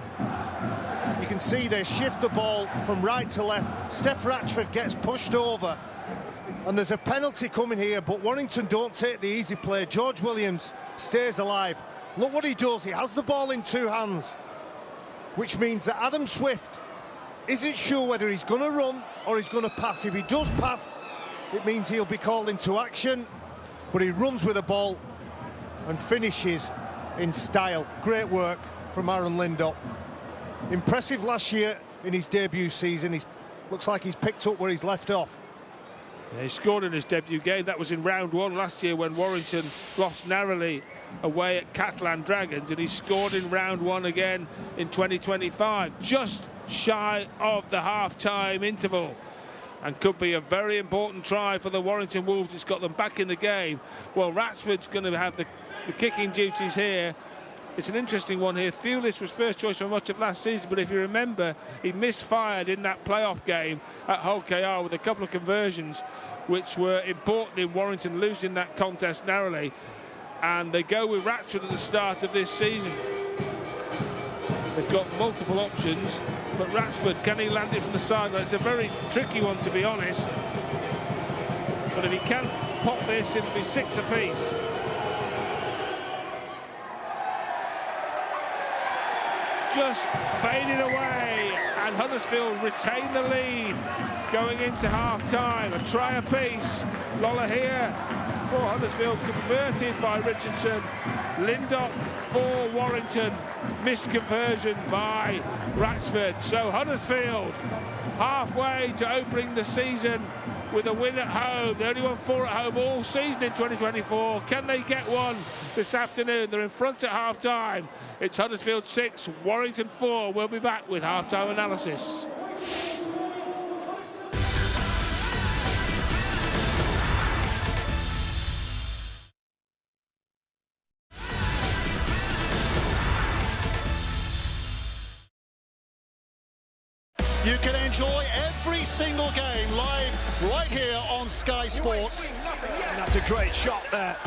You can see they shift the ball from right to left. Steph Ratchford gets pushed over, and there's a penalty coming here, but Warrington don't take the easy play. George Williams stays alive. Look what he does. He has the ball in 2 hands, which means that Adam Swift isn't sure whether he's going to run or he's going to pass. If he does pass, it means he'll be called into action, but he runs with the ball and finishes in style. Great work from Aaron Lindop. Impressive last year in his debut season. He looks like he's picked up where he's left off. Yeah, he scored in his debut game. That was in round 1 last year when Warrington lost narrowly away at Catalan Dragons, and he scored in round 1 again in 2025, just shy of the half-time interval, and could be a very important try for the Warrington Wolves. It's got them back in the game. Well, Ratchford's going to have the kicking duties here. It's an interesting one here. Thewlis was first choice for much of last season, but if you remember, he misfired in that playoff game at Hull KR with a couple of conversions which were important in Warrington losing that contest narrowly. And they go with Ratchford at the start of this season. They've got multiple options, but Ratchford, can he land it from the sideline? It's a very tricky one, to be honest. But if he can pop this, it'll be 6 apiece. Just fading away, and Huddersfield retain the lead going into half-time. A try apiece. Lola here for Huddersfield, converted by Richardson. Lindop for Warrington, missed conversion by Ratchford. So Huddersfield halfway to opening the season with a win at home. They only won 4 at home all season in 2024. Can they get one this afternoon? They're in front at half-time. It's Huddersfield 6, Warrington 4. We'll be back with half-time analysis. You can enjoy every single game live right here on Sky Sports. And that's a great shot there.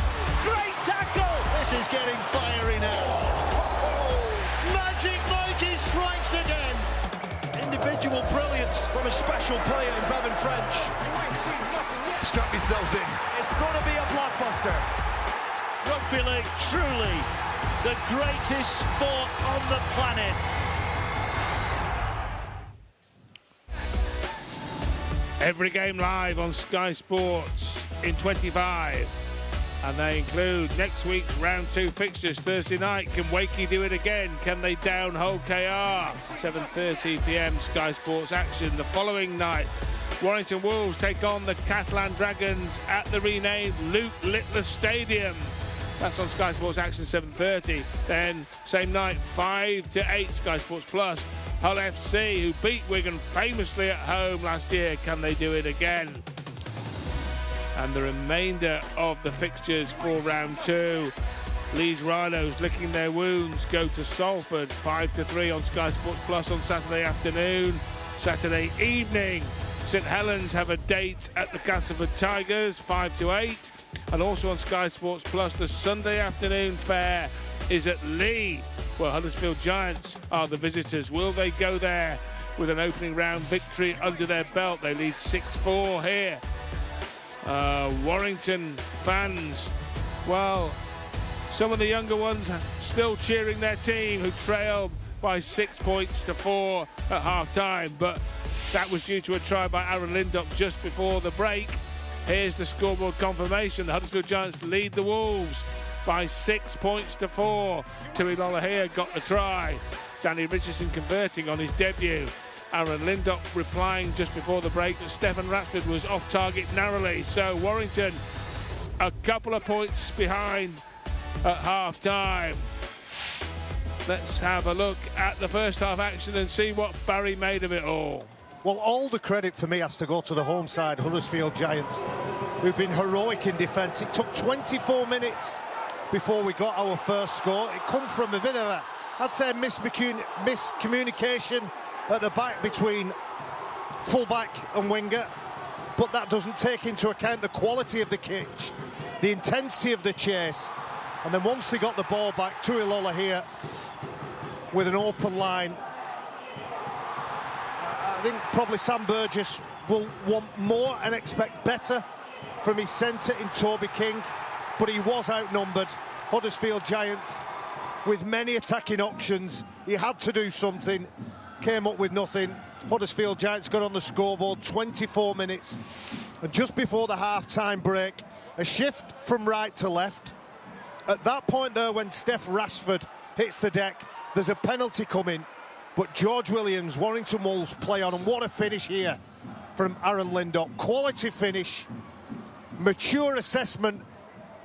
Great tackle! This is getting fiery now. Magic Mikey strikes again. Individual brilliance from a special player in Bevan French. Strap yourselves in. It's going to be a blockbuster. Rugby league, truly the greatest sport on the planet. Every game live on Sky Sports in 25. And they include next week's round 2 fixtures. Thursday night, can Wakey do it again? Can they down Hull KR? 7:30 p.m. Sky Sports action. The following night, Warrington Wolves take on the Catalan Dragons at the renamed Luke Littler Stadium. That's on Sky Sports action, 7:30. Then same night, 5 to 8 Sky Sports Plus. Hull FC, who beat Wigan famously at home last year, can they do it again? And the remainder of the fixtures for round 2. Leeds Rhinos licking their wounds go to Salford, 5 to 3 on Sky Sports Plus on Saturday afternoon. Saturday evening, St Helens have a date at the Castleford Tigers, 5 to 8. And also on Sky Sports Plus, the Sunday afternoon fair is at Lee, where Huddersfield Giants are the visitors. Will they go there with an opening round victory under their belt? They lead 6-4 here. Warrington fans, well, some of the younger ones still cheering their team, who trailed by 6 points to 4 at half-time, but that was due to a try by Aaron Lindop just before the break. Here's the scoreboard confirmation. The Huddersfield Giants lead the Wolves by 6 points to 4. Tui Lolohea got the try. Danny Richardson converting on his debut. Aaron Lindop replying just before the break that Stefan Ratchford was off target narrowly. So Warrington a couple of points behind at half-time. Let's have a look at the first half action and see what Barry made of it all. Well, all the credit for me has to go to the home side, Huddersfield Giants, who've been heroic in defence. It took 24 minutes before we got our first score. It come from a bit of a, I'd say, miscommunication at the back between fullback and winger, but that doesn't take into account the quality of the kick, the intensity of the chase, and then once they got the ball back, Tui Lolohea with an open line. I think probably Sam Burgess will want more and expect better from his centre in Toby King, but he was outnumbered. Huddersfield Giants with many attacking options. He had to do something, came up with nothing. Huddersfield Giants got on the scoreboard 24 minutes. And just before the half-time break, a shift from right to left. At that point there, when Steph Rashford hits the deck, there's a penalty coming. But George Williams, Warrington Wolves play on, and what a finish here from Aaron Lindop. Quality finish, mature assessment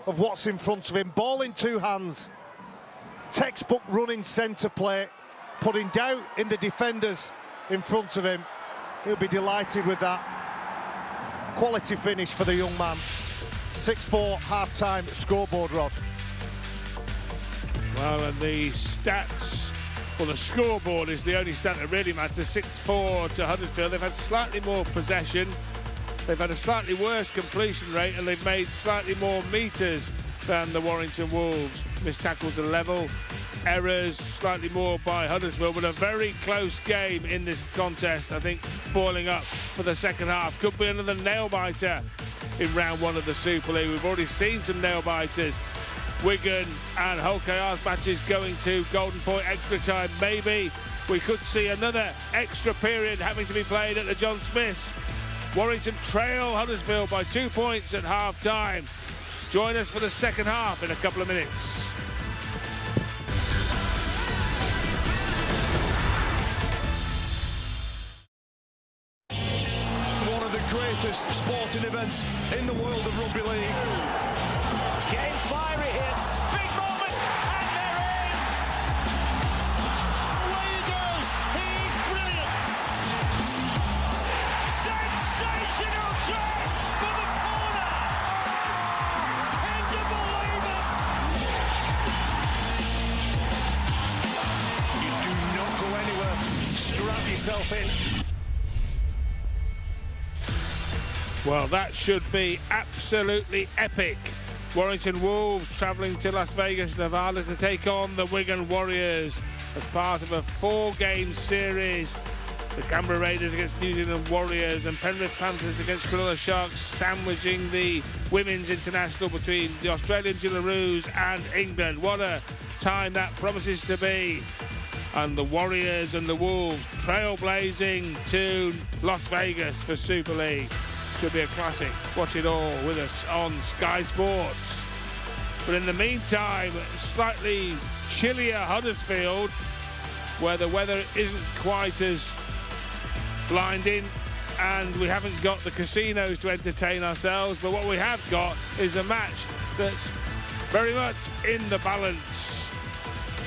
of what's in front of him. Ball in two hands, textbook running centre play, putting doubt in the defenders in front of him. He'll be delighted with that. Quality finish for the young man. 6-4 half-time scoreboard, Rod. Well, and the stats, well, the scoreboard is the only stat that really matters. 6-4 to Huddersfield. They've had slightly more possession, they've had a slightly worse completion rate, and they've made slightly more metres than the Warrington Wolves. Missed tackles are level, errors slightly more by Huddersfield, but a very close game in this contest. I think boiling up for the second half. Could be another nail-biter in round one of the Super League. We've already seen some nail-biters. Wigan and Hull KR's matches going to Golden Point extra time. Maybe we could see another extra period having to be played at the John Smiths. Warrington trail Huddersfield by 2 points at half-time. Join us for the second half in a couple of minutes. One of the greatest sporting events in the world of rugby league. It's getting fiery here. Big moment, and they're in. Away he goes. He's brilliant. Sensational try for the corner. Can you believe it? You do not go anywhere. Strap yourself in. Well, that should be absolutely epic. Warrington Wolves travelling to Las Vegas, Nevada to take on the Wigan Warriors as part of a 4-game series. The Canberra Raiders against New Zealand Warriors and Penrith Panthers against Cronulla Sharks, sandwiching the Women's International between the Australian Jillaroos and England. What a time that promises to be. And the Warriors and the Wolves trailblazing to Las Vegas for Super League. Should be a classic. Watch it all with us on Sky Sports. But in the meantime, slightly chillier Huddersfield, where the weather isn't quite as blinding and we haven't got the casinos to entertain ourselves, but what we have got is a match that's very much in the balance.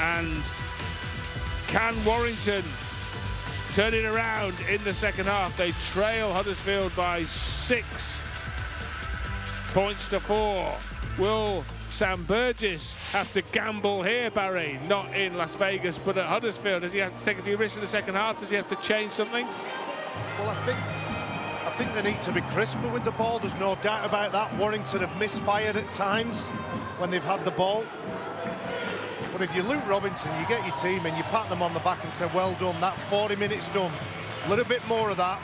And can Warrington turn it around in the second half? They trail Huddersfield by 6 points to 4. Will Sam Burgess have to gamble here, Barry? Not in Las Vegas, but at Huddersfield. Does he have to take a few risks in the second half? Does he have to change something? Well, I think they need to be crisper with the ball. There's no doubt about that. Warrington have misfired at times when they've had the ball. But if you Luke Robinson, you get your team and you pat them on the back and say, well done, that's 40 minutes done. A little bit more of that.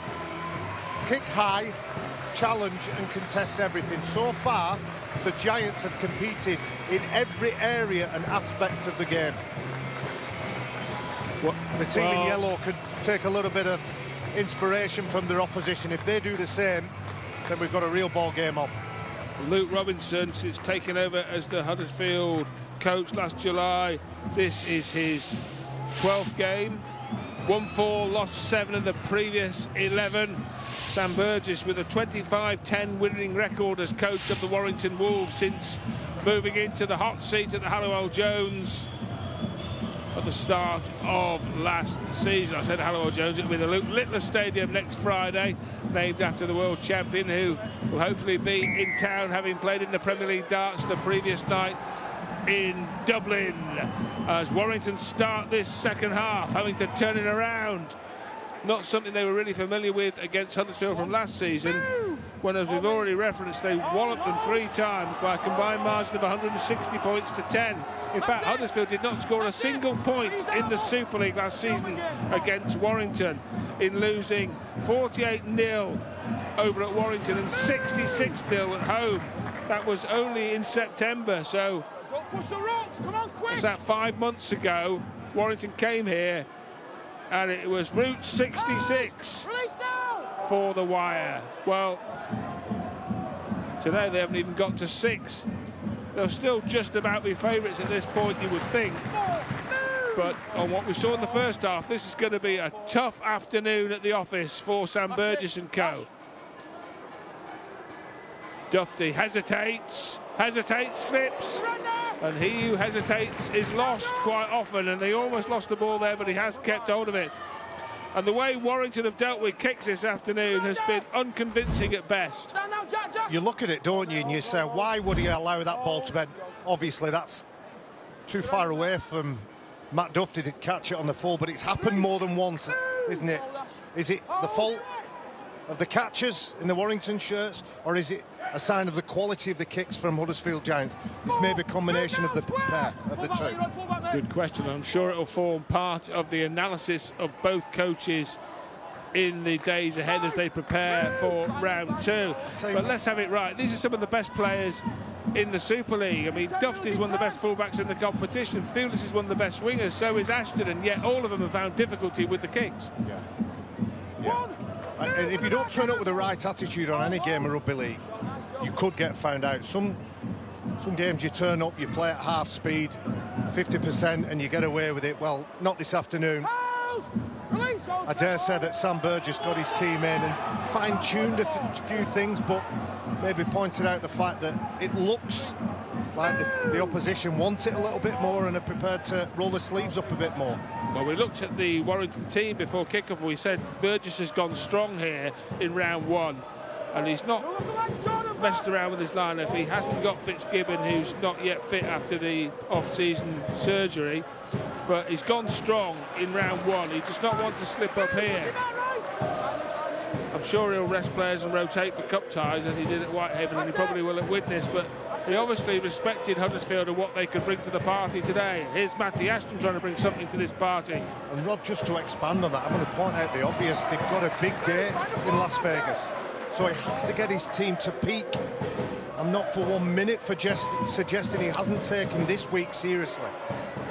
Kick high, challenge and contest everything. So far, the Giants have competed in every area and aspect of the game. The team in yellow could take a little bit of inspiration from their opposition. If they do the same, then we've got a real ball game on. Luke Robinson, since taking over as the Huddersfield coach last July, this is his 12th game. 1-4, lost 7 of the previous 11. Sam Burgess with a 25-10 winning record as coach of the Warrington Wolves since moving into the hot seat at the Halliwell Jones at the start of last season. I said Halliwell Jones, it'll be the Luke Littler Stadium next Friday, named after the world champion, who will hopefully be in town, having played in the Premier League darts the previous night in Dublin, as Warrington start this second half, having to turn it around. Not something they were really familiar with against Huddersfield from last season, when, as we've already referenced, they walloped them 3 times by a combined margin of 160 points to 10. In fact, Huddersfield did not score a single point in the Super League last season against Warrington, in losing 48-0 over at Warrington and 66-0 at home. That was only in September, so Don't push the rocks, come on, quick! was that 5 months ago? Warrington came here and it was Route 66 for the wire. Well, today they haven't even got to 6. They'll still just about be favourites at this point, you would think. But on what we saw in the first half, this is going to be a tough afternoon at the office for Sam Burgess and co. Duffy hesitates, slips, and he who hesitates is lost quite often, and they almost lost the ball there, but he has kept hold of it. And the way Warrington have dealt with kicks this afternoon has been unconvincing at best. You look at it, don't you, and you say, why would he allow that ball to bend? Obviously, that's too far away from Matt Duffy to catch it on the full, but it's happened more than once, isn't it? Is it the fault of the catchers in the Warrington shirts, or is it a sign of the quality of the kicks from Huddersfield Giants? It's maybe a combination of the pair, of the two. Good question. I'm sure it'll form part of the analysis of both coaches in the days ahead as they prepare for round 2. But let's have it right. These are some of the best players in the Super League. I mean, Duffy's one of the best fullbacks in the competition. Thewlis is one of the best wingers. So is Ashton, and yet all of them have found difficulty with the kicks. Yeah. And if you don't turn up with the right attitude on any game of rugby league, you could get found out. Some games you turn up, you play at half speed, 50%, and you get away with it. Well, not this afternoon. I dare say that Sam Burgess got his team in and fine-tuned a few things, but maybe pointed out the fact that it looks like the opposition want it a little bit more and are prepared to roll the sleeves up a bit more. Well, we looked at the Warrington team before kick-off. We said Burgess has gone strong here in round 1, and he's not messed around with his lineup. He hasn't got Fitzgibbon, who's not yet fit after the off-season surgery, but he's gone strong in round 1. He does not want to slip up here. I'm sure he'll rest players and rotate for cup ties, as he did at Whitehaven, and he probably will at Widnes, but he obviously respected Huddersfield and what they could bring to the party today. Here's Matty Ashton trying to bring something to this party. And Rod, just to expand on that, I'm going to point out the obvious. They've got a big day in Las Vegas, so he has to get his team to peak. I'm not for 1 minute suggesting he hasn't taken this week seriously,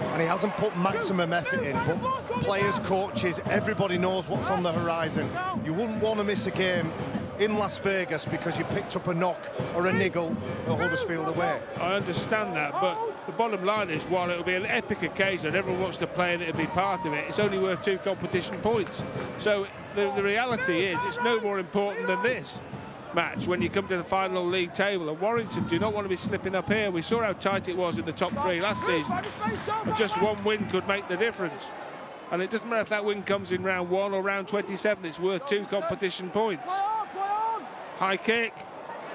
and he hasn't put maximum effort in, but players, coaches, everybody knows what's on the horizon. You wouldn't want to miss a game in Las Vegas because you picked up a knock or a niggle at Huddersfield away. I understand that, but the bottom line is, while it'll be an epic occasion, everyone wants to play and it'll be part of it, it's only worth 2 competition points. So the reality is, it's no more important than this match when you come to the final league table, and Warrington do not want to be slipping up here. We saw how tight it was in the top 3 last season, and just 1 win could make the difference. And it doesn't matter if that win comes in round 1 or round 27, it's worth 2 competition points. High kick.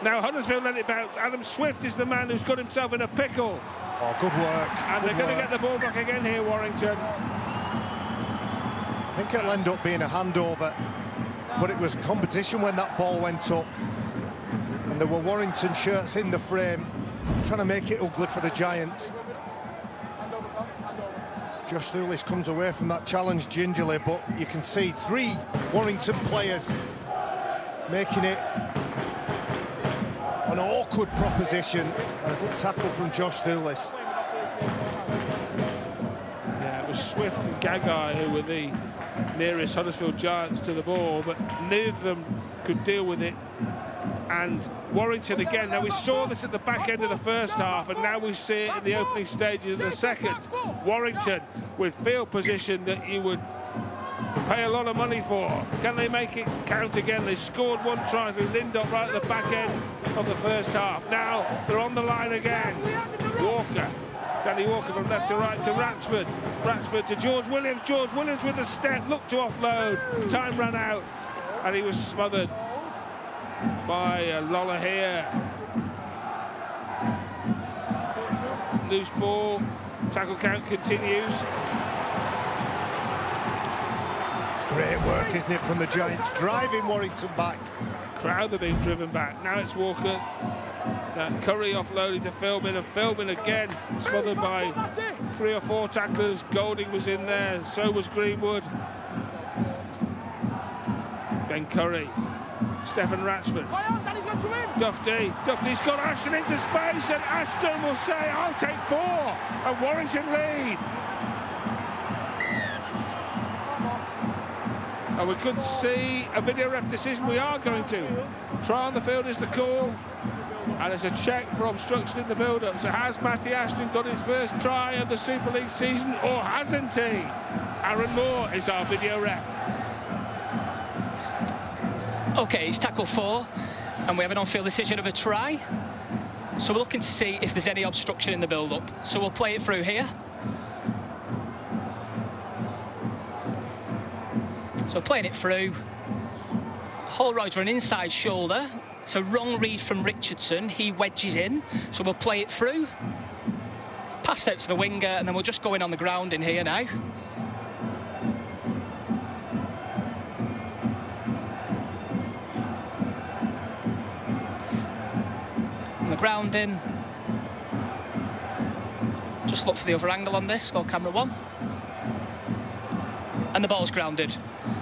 Now Huddersfield let it bounce. Adam Swift is the man who's got himself in a pickle. Oh, good work. And they're going to get the ball back again here, Warrington. I think it'll end up being a handover, but it was competition when that ball went up, and there were Warrington shirts in the frame trying to make it ugly for the Giants. Josh Thewlis comes away from that challenge gingerly, but you can see 3 Warrington players making it an awkward proposition, and a good tackle from Josh Thewlis. Yeah, it was Swift and Gagai who were the nearest Huddersfield Giants to the ball, but neither of them could deal with it. And Warrington again, now we saw this at the back end of the first half, and now we see it in the opening stages of the second. Warrington with field position that you would pay a lot of money for. Can they make it count again? They scored 1 try through Lindop right at the back end of the first half. Now they're on the line again. Walker, Danny Walker from left to right to Ratsford. Ratsford to George Williams. George Williams with a step, looked to offload. Time ran out, and he was smothered by Lola here. Loose ball. Tackle count continues. Great work, isn't it, from the Giants, driving Warrington back. Crowther being driven back. Now it's Walker. Now Curry offloaded to Philbin, and Philbin again smothered by 3 or 4 tacklers. Golding was in there, so was Greenwood. Ben Curry. Stephen Ratsford. Duffy's got Ashton into space, and Ashton will say, I'll take 4, and Warrington lead. And we could see a video ref decision. We are going to. Try on the field is the call. And it's a check for obstruction in the build-up. So has Matty Ashton got his first try of the Super League season, or hasn't he? Aaron Moore is our video ref. OK, it's tackle 4, and we have an on-field decision of a try. So we're looking to see if there's any obstruction in the build-up. So we'll play it through here. So playing it through. Holroyd's an inside shoulder. It's a wrong read from Richardson. He wedges in. So we'll play it through. It's passed out to the winger, and then we'll just go in on the ground in here now. On the ground in. Just look for the other angle on this. Go camera 1. And the ball's grounded.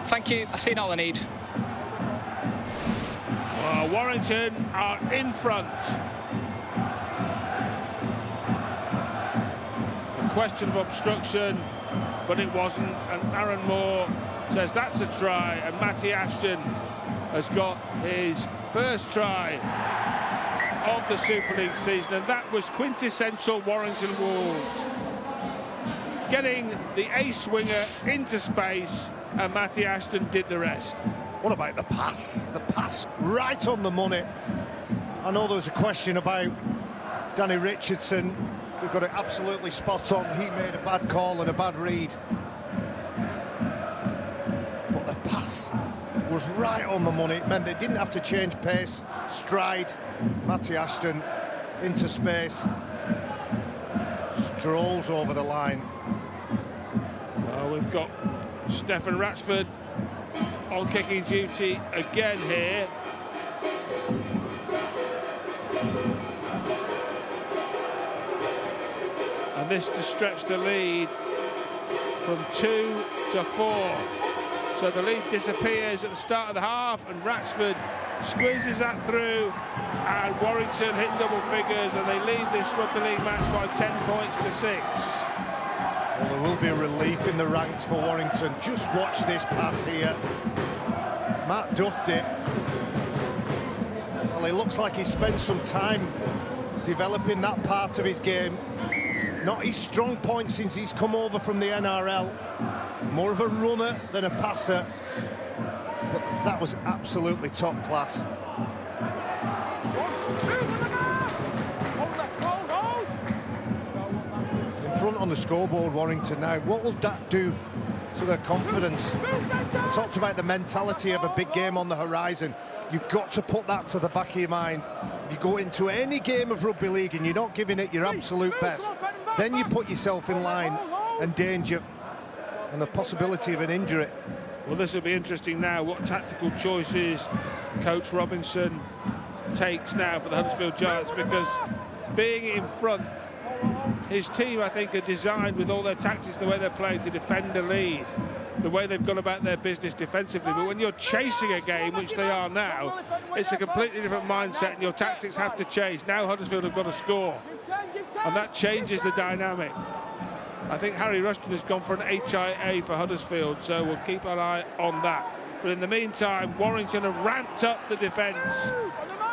Thank you. I've seen all I need. Well, Warrington are in front. A question of obstruction, but it wasn't. And Aaron Moore says that's a try. And Matty Ashton has got his first try of the Super League season. And that was quintessential Warrington Wolves. Getting the ace winger into space, and Matty Ashton did the rest. What about the pass? The pass right on the money. I know there was a question about Danny Richardson. We've got it absolutely spot on. He made a bad call and a bad read. But the pass was right on the money. It meant they didn't have to change pace, stride. Matty Ashton into space. Strolls over the line. Well, we've got Stefan Ratchford on kicking duty again here. And this to stretch the lead from 2 to 4. So the lead disappears at the start of the half, and Ratchford squeezes that through, and Warrington hit double figures, and they lead this rugby league match by 10 points to 6. Well, there will be a relief in the ranks for Warrington. Just watch this pass here. Matt duffed it. Well, it looks like he spent some time developing that part of his game. Not his strong point since he's come over from the NRL. More of a runner than a passer. But that was absolutely top class. In front on the scoreboard, Warrington now. What will that do to their confidence? We talked about the mentality of a big game on the horizon. You've got to put that to the back of your mind. If you go into any game of rugby league and you're not giving it your absolute best, then you put yourself in line and danger and the possibility of an injury. Well, this will be interesting now, what tactical choices Coach Robinson takes now for the Huddersfield Giants, because being in front, his team, I think, are designed with all their tactics, the way they're playing, to defend a lead, the way they've gone about their business defensively. But when you're chasing a game, which they are now, it's a completely different mindset, and your tactics have to change. Now Huddersfield have got to score, and that changes the dynamic. I think Harry Rushton has gone for an HIA for Huddersfield, so we'll keep an eye on that. But in the meantime, Warrington have ramped up the defence.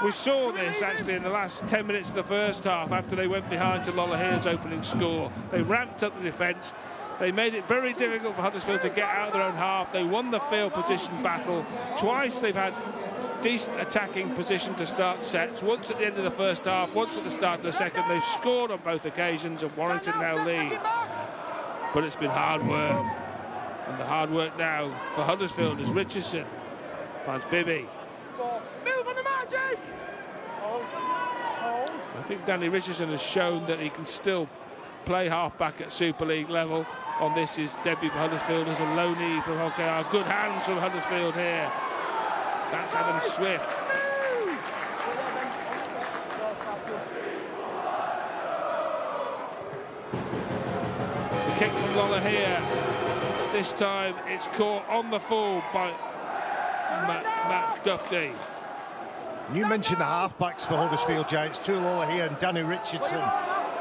We saw this actually in the last 10 minutes of the first half after they went behind to Lollahere's opening score. They ramped up the defence. They made it very difficult for Huddersfield to get out of their own half. They won the field position battle. Twice they've had decent attacking position to start sets. Once at the end of the first half, once at the start of the second. They've scored on both occasions, and Warrington now lead. But it's been hard work. And the hard work now for Huddersfield is Richardson finds Bibby. Move on the magic! I think Danny Richardson has shown that he can still play half-back at Super League level. On this is debut for Huddersfield as a loanee from Hockey. Good hands from Huddersfield here. That's Adam Swift. The kick from Lollahere. This time it's caught on the full by Matt Duffy. You mentioned the halfbacks for Huddersfield Giants, Tulola here and Danny Richardson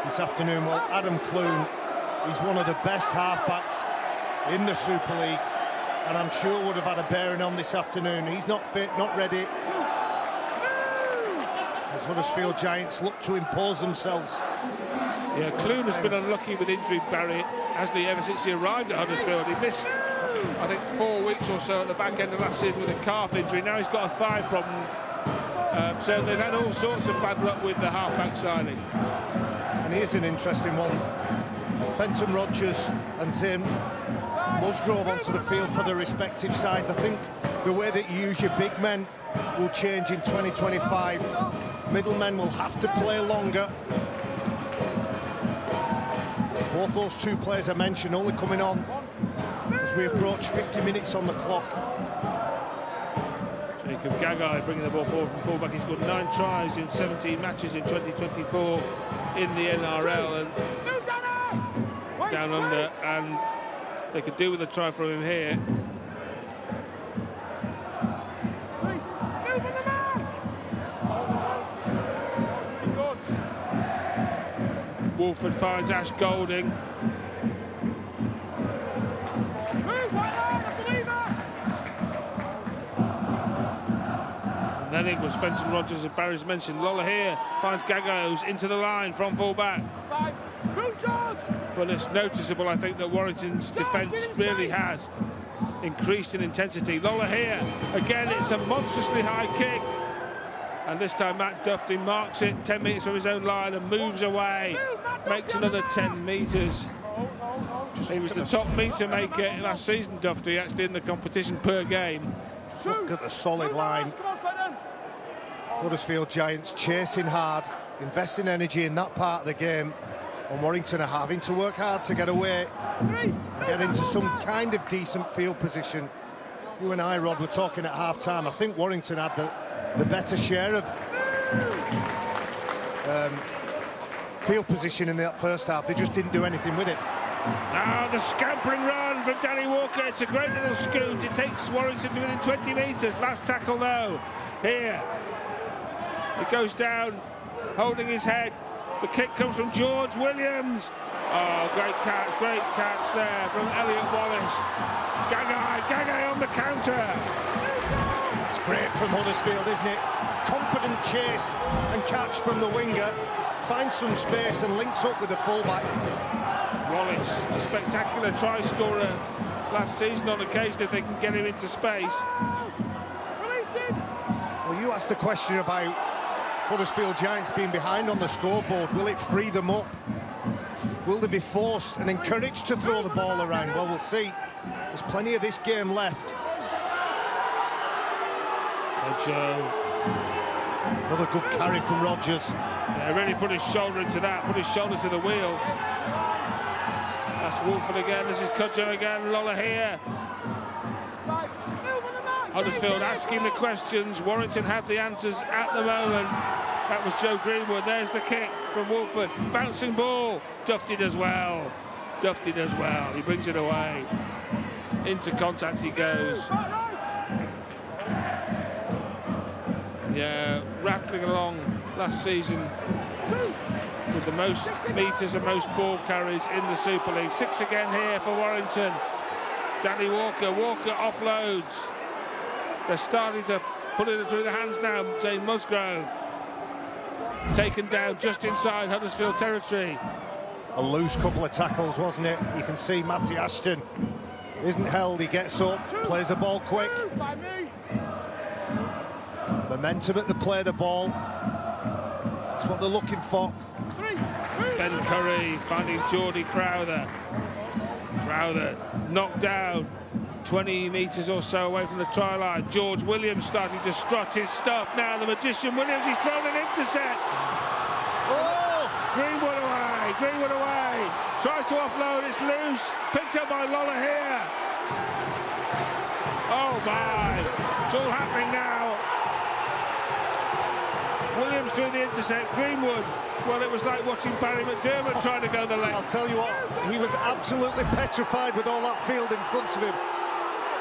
this afternoon. Well, Adam Clune, he's one of the best halfbacks in the Super League, and I'm sure would have had a bearing on this afternoon. He's not fit, not ready. as Huddersfield Giants look to impose themselves. Yeah, Clune has been unlucky with injury, Barry, hasn't he, ever since he arrived at Huddersfield. He missed, I think, 4 weeks or so at the back end of last season with a calf injury. Now he's got a thigh problem. So they've had all sorts of bad luck with the half-back signing. And here's an interesting one. Fenton Rodgers and Zim Musgrove onto the field for their respective sides. I think the way that you use your big men will change in 2025. Middlemen will have to play longer. Both those two players I mentioned only coming on as we approach 50 minutes on the clock. Jacob Gagai bringing the ball forward from fullback. He's got 9 tries in 17 matches in 2024 in the NRL and down under, and they could do with a try from him here. Wolford finds Ash Golding. And then it was Fenton Rodgers, as Barry's mentioned. Lola here finds Gagos into the line from full-back. But it's noticeable, I think, that Warrington's defence really has increased in intensity. Lola here, again, it's a monstrously high kick. And this time Matt Duffy marks it 10 metres from his own line and moves away, makes another 10 metres. He was the top metre maker last season, Duffy, actually, in the competition per game. Just look at the solid line. Huddersfield Giants chasing hard, investing energy in that part of the game. And Warrington are having to work hard to get away, get into some kind of decent field position. You and I, Rod, were talking at half-time. I think Warrington had the better share of field position in that first half. They just didn't do anything with it. Now the scampering run from Danny Walker. It's a great little scoot. It takes Warrington to within 20 metres. Last tackle, though, here. It goes down, holding his head. The kick comes from George Williams. Oh, great catch there from Elliot Wallace. Gagai on the counter. It's great from Huddersfield, isn't it? Confident chase and catch from the winger. Finds some space and links up with the fullback. Wallace, a spectacular try scorer last season on occasion if they can get him into space. Well, you asked the question about Huddersfield Giants being behind on the scoreboard. Will it free them up? Will they be forced and encouraged to throw the ball around? Well, we'll see. There's plenty of this game left. Another good carry from Rodgers. Yeah, really put his shoulder into that, put his shoulder to the wheel. That's Wolford again, this is Cudjoe again, Lola here. Huddersfield asking the questions, Warrington have the answers at the moment. That was Joe Greenwood, there's the kick from Wolford. Bouncing ball, Duffy does well. Duffy does well, he brings it away. Into contact he goes. Yeah, rattling along last season with the most metres and most ball carries in the Super League. 6 again here for Warrington. Danny Walker offloads. They're starting to put it through the hands now. Jane Musgrove taken down just inside Huddersfield territory. A loose couple of tackles, wasn't it? You can see Matty Ashton isn't held. He gets up, plays the ball quick. Momentum at the play of the ball. That's what they're looking for. Ben Curry finding Geordie Crowther. Crowther knocked down 20 metres or so away from the try line. George Williams starting to strut his stuff now. The magician Williams, he's thrown an intercept. Oh! Greenwood away. Tries to offload, it's loose. Picked up by Lola here. Oh my, it's all happening now. Williams doing the intercept, Greenwood. Well, it was like watching Barry McDermott trying to go the length. I'll tell you what, he was absolutely petrified with all that field in front of him.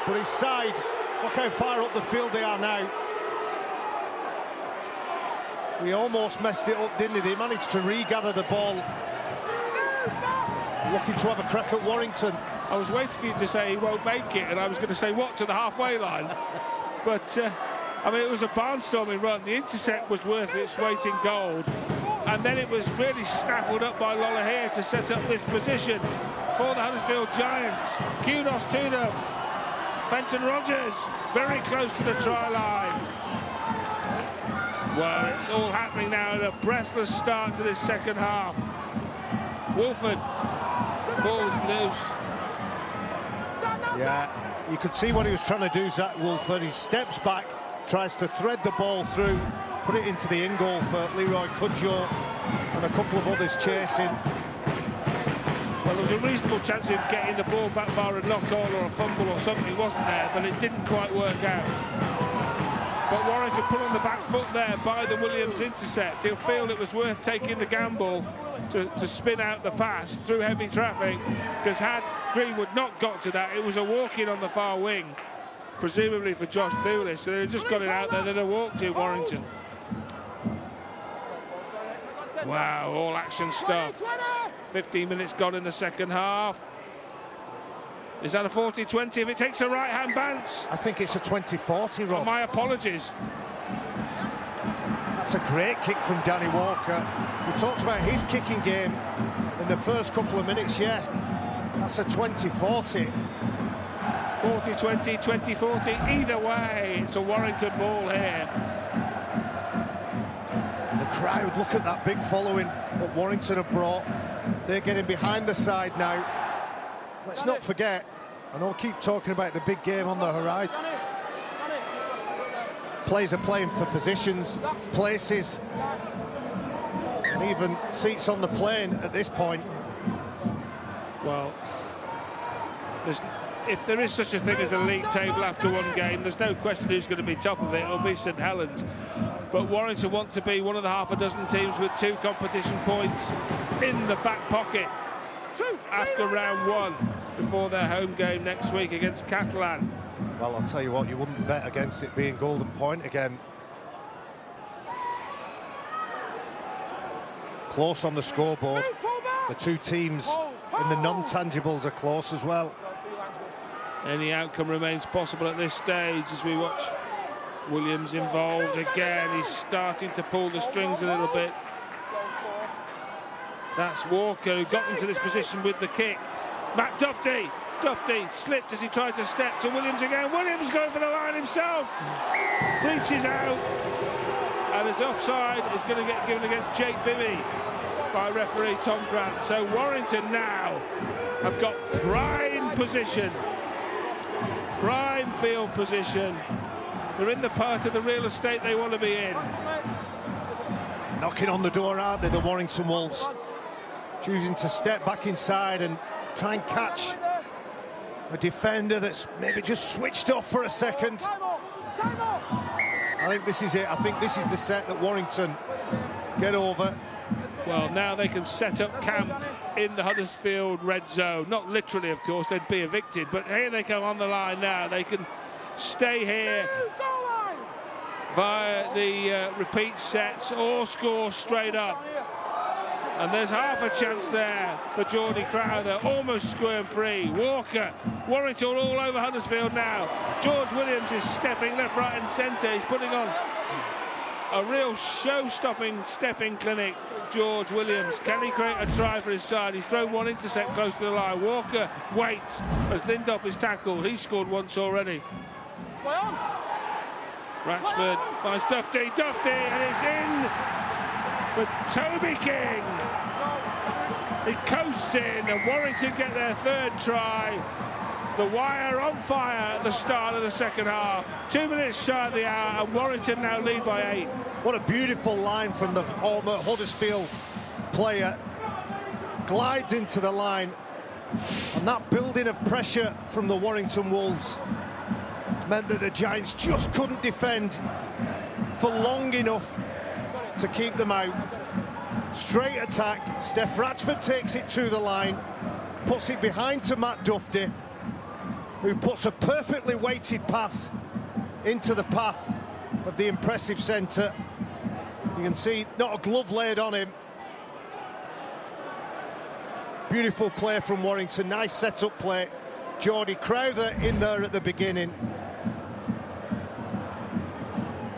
But his side, look how far up the field they are now. He almost messed it up, didn't he? They managed to regather the ball. Looking to have a crack at Warrington. I was waiting for you to say he won't make it, and I was going to say what, to the halfway line? But I mean, it was a barnstorming run. The intercept was worth its weight in gold. And then it was really snaffled up by Lolohea to set up this position for the Huddersfield Giants. Kudos to them. Fenton Rogers very close to the try line. Well, it's all happening now. A breathless start to this second half. Wolford, ball's loose. Yeah, you could see what he was trying to do, Zach Wolford. He steps back, tries to thread the ball through, put it into the in goal for Leroy Cudjoe and a couple of others chasing. Well, there was a reasonable chance of getting the ball back via a knock-on or a fumble or something, wasn't there? But it didn't quite work out. But Warrington put on the back foot there by the Williams intercept. He'll feel it was worth taking the gamble to spin out the pass through heavy traffic, because had Greenwood not got to that, it was a walk-in on the far wing, presumably for Josh Thewlis. So they've just got it out there. They'd have walked in Warrington. Wow, all action stuff. 15 minutes gone in the second half. Is that a 40-20 if it takes a right-hand bounce? I think it's a 20-40, Rod. Oh, my apologies. That's a great kick from Danny Walker. We talked about his kicking game in the first couple of minutes, yeah. That's a 20-40. 40-20, 20-40, either way, it's a Warrington ball here. The crowd, look at that big following that Warrington have brought. They're getting behind the side now. Let's not forget, and I'll keep talking about the big game on the horizon. Players are playing for positions, places, and even seats on the plane at this point. Well, if there is such a thing as a league table after one game, there's no question who's going to be top of it. It'll be St Helens. But Warrington want to be one of the half a dozen teams with 2 competition points in the back pocket after round 1 before their home game next week against Catalan. Well, I'll tell you what, you wouldn't bet against it being Golden Point again. Close on the scoreboard. The 2 teams in the non-tangibles are close as well. Any outcome remains possible at this stage as we watch Williams involved again. He's starting to pull the strings a little bit. That's Walker who got them to this position with the kick. Matt Duffy slipped as he tried to step to Williams again. Williams going for the line himself. Reaches out. And his offside is going to get given against Jake Bibby by referee Tom Grant. So Warrington now have got prime position. Prime field position. They're in the part of the real estate they want to be in. Knocking on the door, aren't they, the Warrington Wolves? Choosing to step back inside and try and catch a defender that's maybe just switched off for a second. I think this is it. I think this is the set that Warrington get over. Well, now they can set up camp in the Huddersfield red zone. Not literally, of course, they'd be evicted, but here they come on the line now. They can stay here via the repeat sets or score straight up. And there's half a chance there for Geordie Crowther, almost squirm free. Walker, Warrington all over Huddersfield now. George Williams is stepping left, right and centre. He's putting on a real show-stopping stepping clinic, George Williams. Can he create a try for his side? He's thrown one intercept close to the line. Walker waits as Lindop is tackled. He's scored once already. Ratchford finds Duffy, and it's in for Toby King. He coasts in, and Warrington get their 3rd try. The Wire on fire at the start of the second half. 2 minutes shy of the hour, and Warrington now lead by 8. What a beautiful line from the former Huddersfield player. Glides into the line, and that building of pressure from the Warrington Wolves meant that the Giants just couldn't defend for long enough to keep them out. Straight attack. Steph Ratchford takes it to the line, puts it behind to Matt Duffy, who puts a perfectly weighted pass into the path of the impressive centre. You can see not a glove laid on him. Beautiful play from Warrington, nice set-up play. Geordie Crowther in there at the beginning.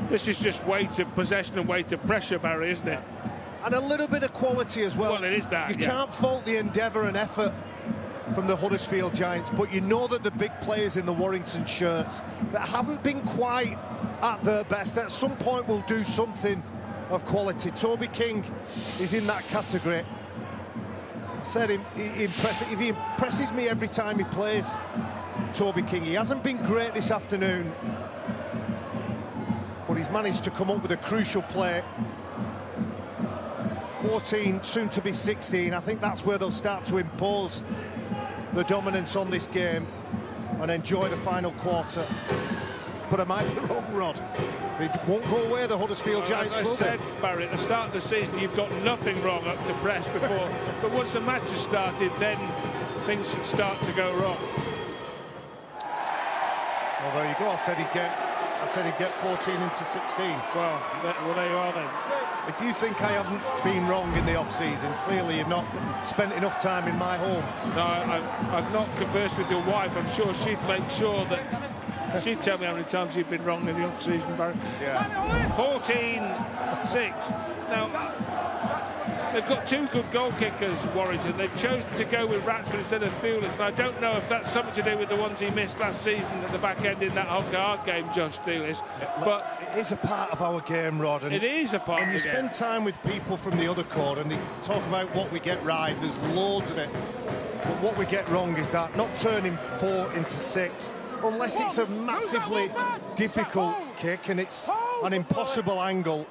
This is just weight of possession and weight of pressure, Barry, isn't it? And a little bit of quality as well. Well, it is that, You can't fault the endeavour and effort from the Huddersfield Giants, but you know that the big players in the Warrington shirts that haven't been quite at their best, at some point will do something of quality. Toby King is in that category. I said he impresses me every time he plays, Toby King. He hasn't been great this afternoon, but he's managed to come up with a crucial play. 14, soon to be 16. I think that's where they'll start to impose the dominance on this game and enjoy the final quarter. But I might be wrong, Rod. It won't go away, the Huddersfield Giants. As I said, Barry, at the start of the season, you've got nothing wrong up to press before. But once the match has started, then things should start to go wrong. Well, there you go. I said he'd get 14 into 16. Well, there you are then. If you think I haven't been wrong in the off-season, clearly you've not spent enough time in my home. No, I've not conversed with your wife. I'm sure she'd make sure that she'd tell me how many times you've been wrong in the off-season, Barry. Yeah. 14-6. Now, they've got two good goal kickers, Warrington. They've chosen to go with Ratford instead of Thewlis, and I don't know if that's something to do with the ones he missed last season at the back end in that Hoggar game, Josh Thewlis. But it is a part of our game, Rod. And it is a part of the game. And you spend time with people from the other court and they talk about what we get right. There's loads of it. But what we get wrong is that not turning 4 into 6, unless it's a massively difficult kick and it's an impossible angle.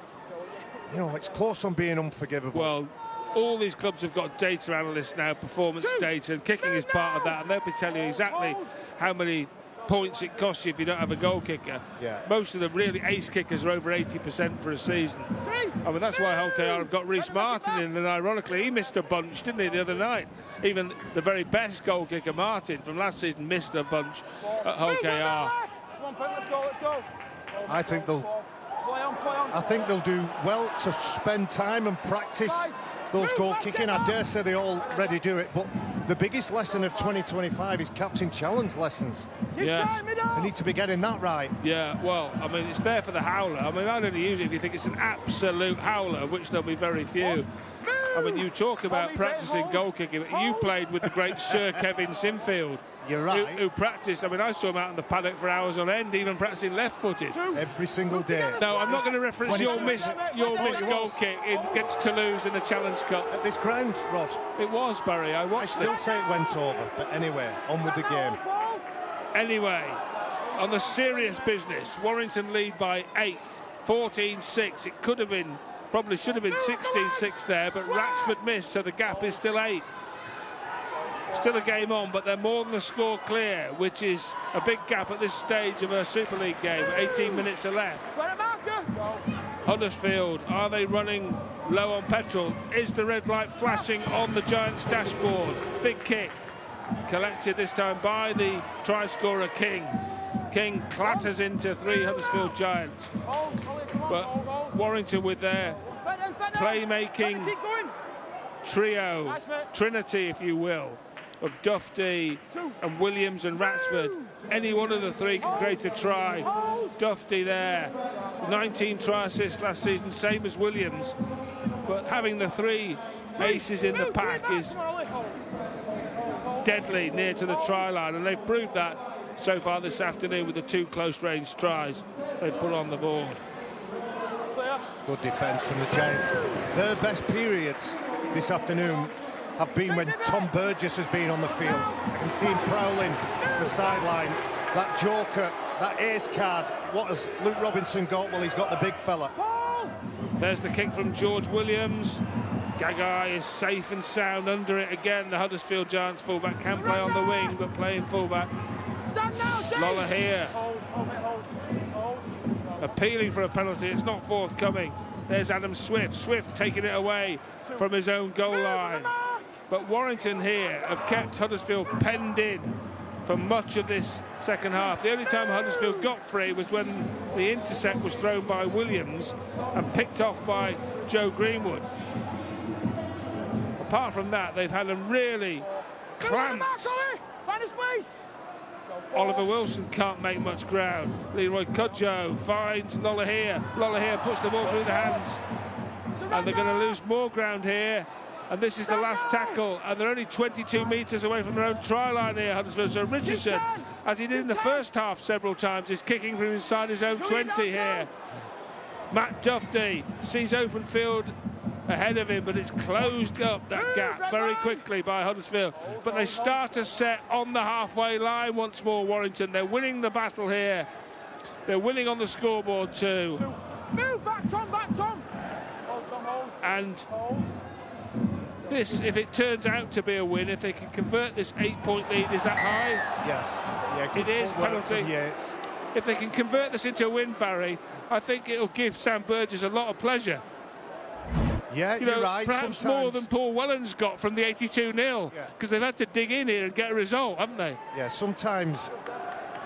You know, it's close on being unforgivable. Well, all these clubs have got data analysts now, performance data, and kicking is part of that, and they'll be telling you exactly how many points it costs you if you don't have a goal kicker. Yeah. Most of the really ace kickers are over 80% for a season. I mean, that's why Hull KR have got Reece Martin in, and ironically, he missed a bunch, didn't he, the other night? Even the very best goal kicker, Martin, from last season, missed a bunch at Hull KR. Let's go. I think they'll do well to spend time and practice those goal kicking. I dare say they already do it, but the biggest lesson of 2025 is captain challenge lessons. Yes. They need to be getting that right. Yeah, well, I mean, it's there for the howler. I mean, I'd only use it if you think it's an absolute howler, of which there'll be very few. I mean, you talk about practicing goal kicking, but you played with the great Sir Kevin Sinfield. You're right. Who practiced, I mean, I saw him out in the paddock for hours on end, even practicing left-footed. Every single day. No, I'm not going to reference your missed goal kick against Toulouse in the Challenge Cup. At this ground, Rod. It was, Barry, I watched I still say it went over, but anyway, on with the game. Anyway, on the serious business, Warrington lead by 8, 14-6. It could have been, probably should have been 16-6 there, but Ratford missed, so the gap is still 8. Still a game on, but they're more than a score clear, which is a big gap at this stage of a Super League game. 18 minutes are left. Huddersfield, are they running low on petrol? Is the red light flashing on the Giants' dashboard? Big kick, collected this time by the try scorer King. King clatters into 3 Huddersfield Giants. But Warrington with their playmaking trio, trinity if you will, of Dufty and Williams and Ratsford. Any one of the 3 can create a try. Dufty there, 19 try assists last season, same as Williams. But having the 3 aces in the pack is deadly near to the try line, and they've proved that so far this afternoon with the 2 close-range tries they've put on the board. Good defence from the Giants. Their best periods this afternoon have been when Tom Burgess has been on the field. I can see him prowling the sideline. That joker, that ace card. What has Luke Robinson got? Well, he's got the big fella. There's the kick from George Williams. Gagai is safe and sound under it again. The Huddersfield Giants fullback can play on the wing, but playing fullback. Lola here. Appealing for a penalty. It's not forthcoming. There's Adam Swift. Swift taking it away from his own goal line. But Warrington here have kept Huddersfield penned in for much of this second half. The only time Huddersfield got free was when the intercept was thrown by Williams and picked off by Joe Greenwood. Apart from that, they've had them really clamped Oliver Wilson can't make much ground. Leroy Cudjoe finds Lolohea. Lolohea puts the ball through the hands. And they're going to lose more ground here. And this is the last tackle. And they're only 22 metres away from their own try line here, Huddersfield. So Richardson, as he did in the first half several times, is kicking from inside his own 20 here. Matt Duffy sees open field ahead of him, but it's closed up, that gap, very quickly by Huddersfield. But they start a set on the halfway line once more, Warrington. They're winning the battle here. They're winning on the scoreboard too. Move back, Tom, back, Tom. Hold, Tom, hold. And this, if it turns out to be a win, if they can convert this 8-point lead, is that high? Yes. Yeah, good it is, footwork penalty. from Yates. If they can convert this into a win, Barry, I think it'll give Sam Burgess a lot of pleasure. Yeah, you're right. Perhaps sometimes more than Paul Whellan's got from the 82-0, because they've had to dig in here and get a result, haven't they? Yeah, sometimes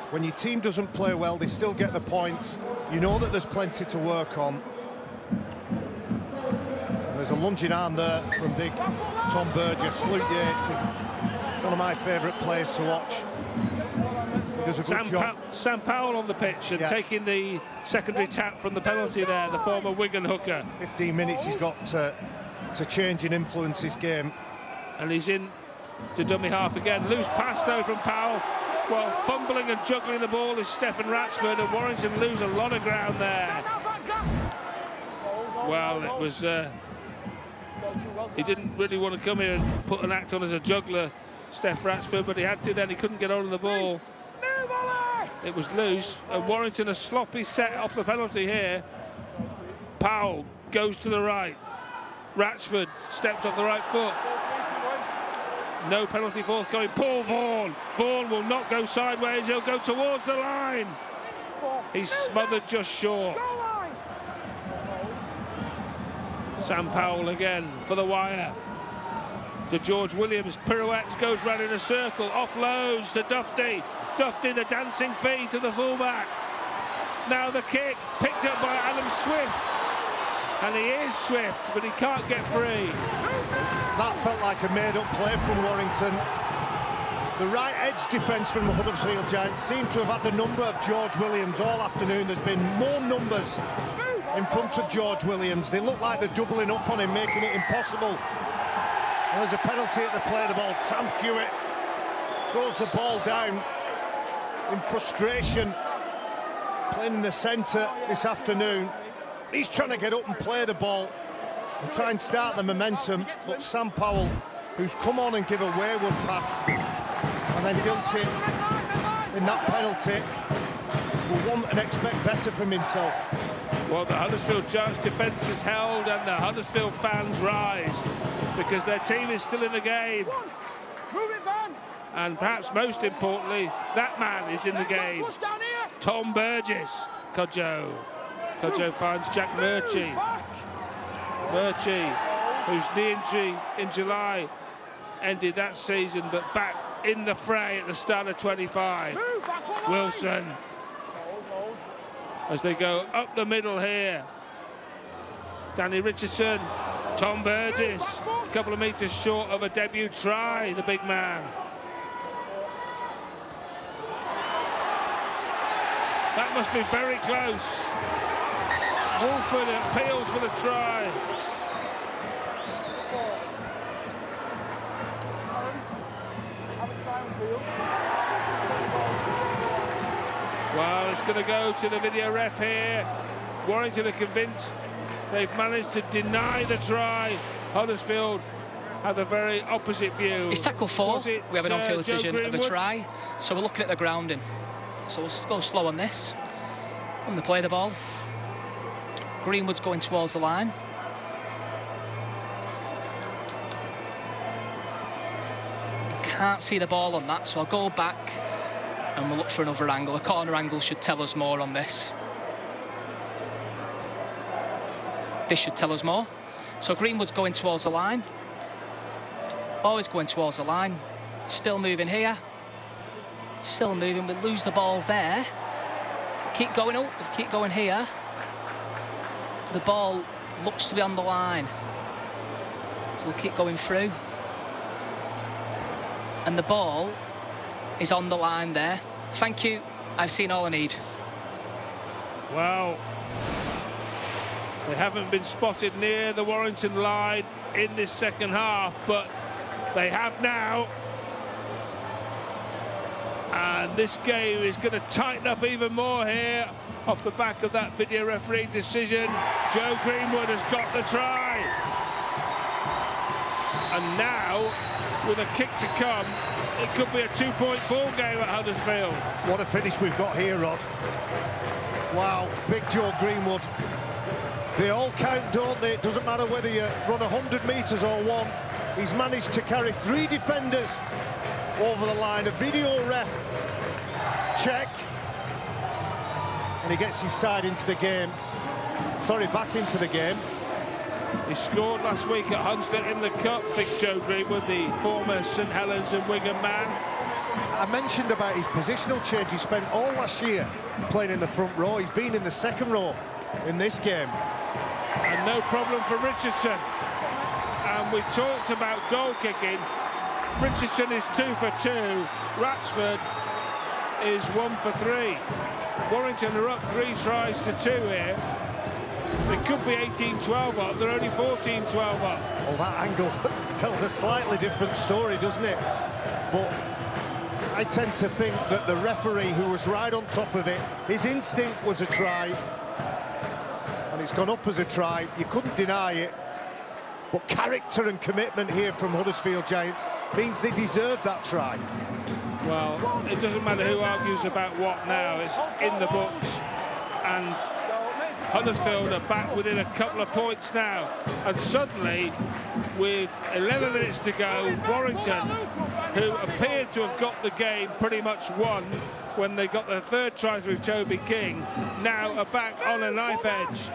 when your team doesn't play well, they still get the points. You know that there's plenty to work on. And there's a lunging arm there from big Tom Burgess. Luke Yates is one of my favourite players to watch. He does a good job. Sam Powell on the pitch and taking the secondary tap from the penalty there, the former Wigan hooker. 15 minutes he's got to change and influence his game. And he's in to dummy half again. Loose pass though from Powell. Well, fumbling and juggling the ball is Stephen Ratchford, and Warrington lose a lot of ground there. Well, it was... he didn't really want to come here and put an act on as a juggler, Steph Ratchford, but he had to then. He couldn't get hold of the ball. It was loose, and Warrington a sloppy set off the penalty here. Powell goes to the right. Ratchford steps off the right foot. No penalty forthcoming. Paul Vaughan. Vaughan will not go sideways, he'll go towards the line. He's smothered just short. Sam Powell again for the wire. To George Williams, pirouettes, goes round in a circle, offloads to Duffy. Duffy, the dancing feet to the fullback. Now the kick, picked up by Adam Swift. And he is swift, but he can't get free. That felt like a made-up play from Warrington. The right edge defence from the Huddersfield Giants seem to have had the number of George Williams all afternoon. There's been more numbers in front of George Williams. They look like they're doubling up on him, making it impossible. And there's a penalty at the play of the ball. Sam Hewitt throws the ball down in frustration, playing in the centre this afternoon. He's trying to get up and play the ball and try and start the momentum, but Sam Powell, who's come on and give a wayward pass and then guilty in that penalty, will want and expect better from himself. Well, the Huddersfield Giants defence is held and the Huddersfield fans rise because their team is still in the game. And perhaps most importantly, that man is in the game. Tom Burgess. Cudjoe. Cudjoe finds Jack Murchie. Murchie, whose knee injury in July ended that season, but back in the fray at the start of 25. Wilson. As they go up the middle here. Danny Richardson, Tom Burgess, a couple of metres short of a debut try, the big man. That must be very close. Wolford appeals for the try. Well, it's going to go to the video ref here. Warrington are convinced they've managed to deny the try. Huddersfield have the very opposite view. It's tackle 4. We have an on-field decision of a try, so we're looking at the grounding. So we'll go slow on this. When they play the ball, Greenwood's going towards the line. Can't see the ball on that, so I'll go back and we'll look for another angle. A corner angle should tell us more on this. This should tell us more. So Greenwood's going towards the line. Always going towards the line. Still moving here. Still moving. We lose the ball there. Keep going up. Keep going here. The ball looks to be on the line. So we'll keep going through. And the ball is on the line there. Thank you. I've seen all I need. Well, they haven't been spotted near the Warrington line in this second half, but they have now. And this game is going to tighten up even more here off the back of that video referee decision. Joe Greenwood has got the try. And now, with a kick to come, it could be a 2-point ball game at Huddersfield. What a finish we've got here, Rod. Wow, big Joe Greenwood. They all count, don't they? It doesn't matter whether you run 100 metres or one. He's managed to carry 3 defenders over the line. A video ref check. And he gets his side into the game. Sorry, back into the game. He scored last week at Hunstead in the Cup, big Joe Greenwood, the former St Helens and Wigan man. I mentioned about his positional change. He spent all last year playing in the front row. He's been in the second row in this game. And no problem for Richardson. And we talked about goal kicking. Richardson is 2 for 2. Ratchford is 1 for 3. Warrington are up 3 tries to 2 here. They could be 18-12 up. They're only 14-12 up. Well, that angle tells a slightly different story, doesn't it? But I tend to think that the referee, who was right on top of it, his instinct was a try. And it's gone up as a try. You couldn't deny it. But character and commitment here from Huddersfield Giants means they deserve that try. Well, it doesn't matter who argues about what now. It's in the books. And Huddersfield are back within a couple of points now. And suddenly, with 11 minutes to go, Warrington, who appeared to have got the game pretty much won when they got their 3rd try through Toby King, now are back on a knife edge.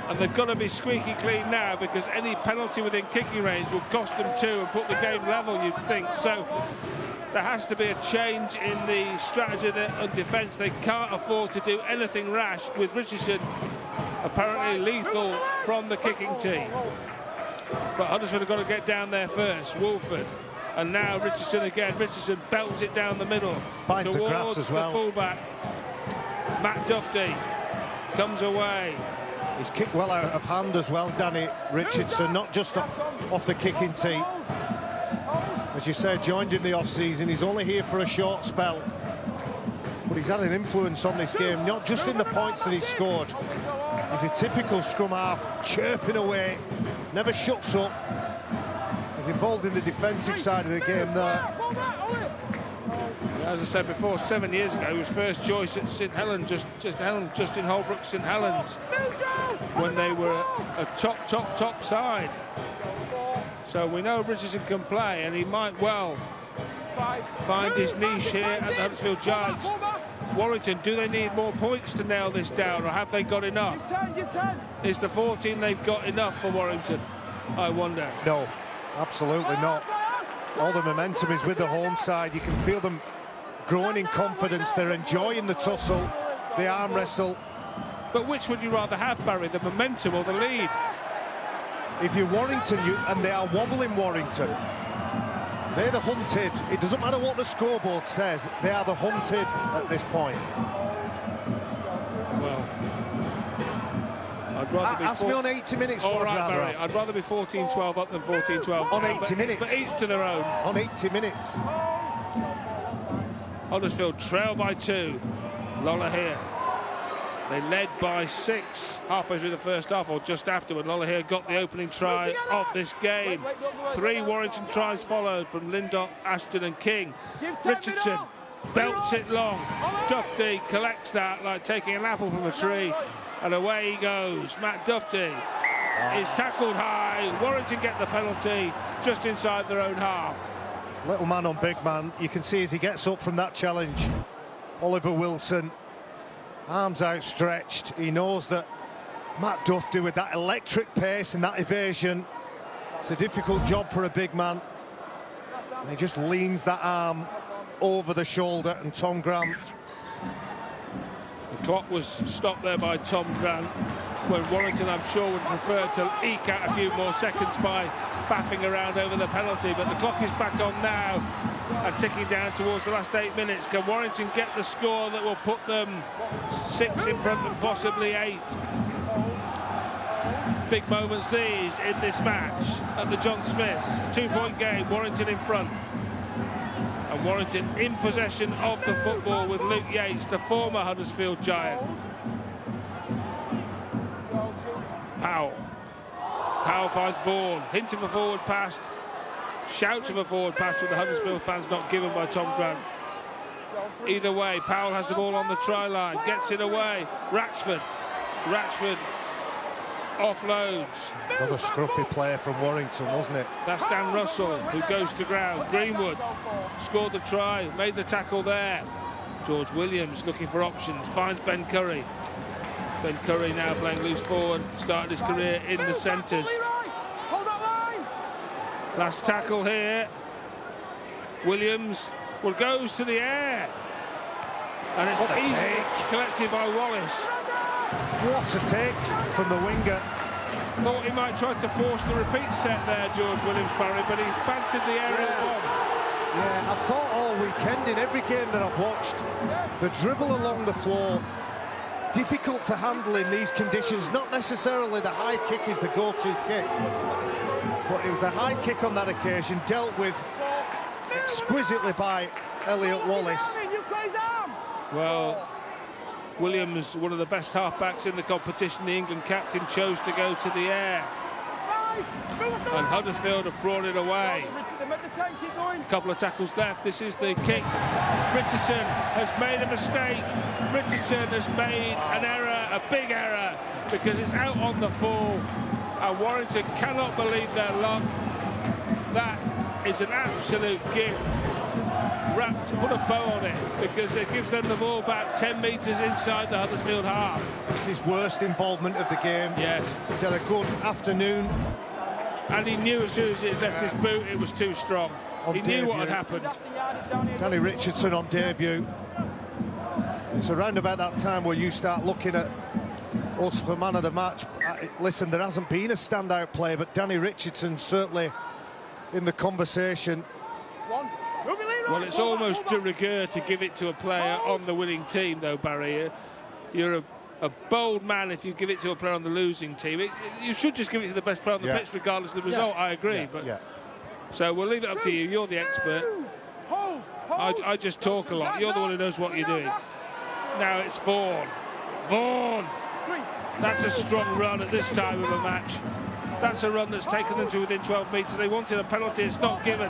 And they've got to be squeaky clean now, because any penalty within kicking range will cost them 2 and put the game level, you'd think. So there has to be a change in the strategy and defence. They can't afford to do anything rash, with Richardson apparently lethal from the kicking team. But Huddersfield have got to get down there first. Wolford. And now Richardson again. Richardson belts it down the middle. Finds the towards grass as well. The fullback. Matt Duffy comes away. He's kicked well out of hand as well, Danny Richardson, not just off the kicking tee. As you say, joined in the off-season. He's only here for a short spell, but he's had an influence on this game, not just in the points that he's scored. He's a typical scrum half, chirping away, never shuts up. He's involved in the defensive side of the game there. As I said before, 7 years ago, he was first choice at St Helens, Justin Holbrook St Helens, when they were a top side. So we know Richardson can play, and he might well find his niche here at the Huddersfield Giants. Warrington, do they need more points to nail this down, or have they got enough? Is the 14 they've got enough for Warrington, I wonder? No, absolutely not. All the momentum is with the home side. You can feel them growing in confidence. They're enjoying the tussle, the arm wrestle. But which would you rather have, Barry, the momentum or the lead? If you're Warrington, and they are wobbling Warrington, they're the hunted. It doesn't matter what the scoreboard says, they are the hunted at this point. Well, I'd rather be... Ask me on 80 minutes. All right, Barry, I'd rather be 14-12 up than 14-12 on 80 minutes. But each to their own. On 80 minutes. Huddersfield trail by 2. Lola here. They led by 6 halfway through the first half, or just after, when Lola here got the opening try of this game. 3 Warrington tries followed from Lindop, Ashton and King. Richardson belts it long. Duffy collects that like taking an apple from a tree, and away he goes. Matt Duffy is tackled high. Warrington get the penalty just inside their own half. Little man on big man. You can see as he gets up from that challenge, Oliver Wilson, arms outstretched. He knows that Matt Duffy, with that electric pace and that evasion, it's a difficult job for a big man. And he just leans that arm over the shoulder, and Tom Grant. The clock was stopped there by Tom Grant. when Warrington, I'm sure, would prefer to eke out a few more seconds by faffing around over the penalty. But the clock is back on now and ticking down towards the last 8 minutes. Can Warrington get the score that will put them 6 in front and possibly 8? Big moments these in this match at the John Smiths. A 2-point game, Warrington in front. And Warrington in possession of the football with Luke Yates, the former Huddersfield Giant. Powell finds Vaughan, hint of a forward pass, shouts of a forward pass from the Huddersfield fans not given by Tom Grant. Either way, Powell has the ball on the try line, gets it away. Ratchford offloads. Another scruffy player from Warrington, wasn't it? That's Dan Russell, who goes to ground. Greenwood scored the try, made the tackle there. George Williams looking for options, finds Ben Curry. Ben Curry now playing loose forward, started his career in the centres. Last tackle here. Williams goes to the air. And it's easily collected by Wallace. What a take from the winger. Thought he might try to force the repeat set there, George Williams, Barry, but he fancied the aerial bomb. Yeah, I've thought all weekend in every game that I've watched, the dribble along the floor, difficult to handle in these conditions. Not necessarily the high kick is the go-to kick, but it was the high kick on that occasion, dealt with exquisitely by Elliot Wallace. Well, Williams, one of the best half-backs in the competition, the England captain, chose to go to the air. And Huddersfield have brought it away. A couple of tackles left. This is the kick. Richardson has made a mistake. Richardson has made an error, a big error, because it's out on the full. And Warrington cannot believe their luck. That is an absolute gift. Put a bow on it, because it gives them the ball back 10 metres inside the Huddersfield half. It's his worst involvement of the game. Yes. He's had a good afternoon. And he knew as soon as it left his boot, it was too strong. He knew what had happened. Danny Richardson on debut. It's around about that time where you start looking at us for man of the match. Listen, there hasn't been a standout player, but Danny Richardson certainly in the conversation. Well, it's almost de rigueur to give it to a player on the winning team, though, Barry. You're a bold man if you give it to a player on the losing team. You should just give it to the best player on the pitch, regardless of the result. I agree. So we'll leave it up to you. You're the expert. I just talk a lot. You're the one who knows what you're doing. Now it's Vaughan. That's a strong run at this time of a match. That's a run that's taken them to within 12 metres. They wanted a penalty, it's not given.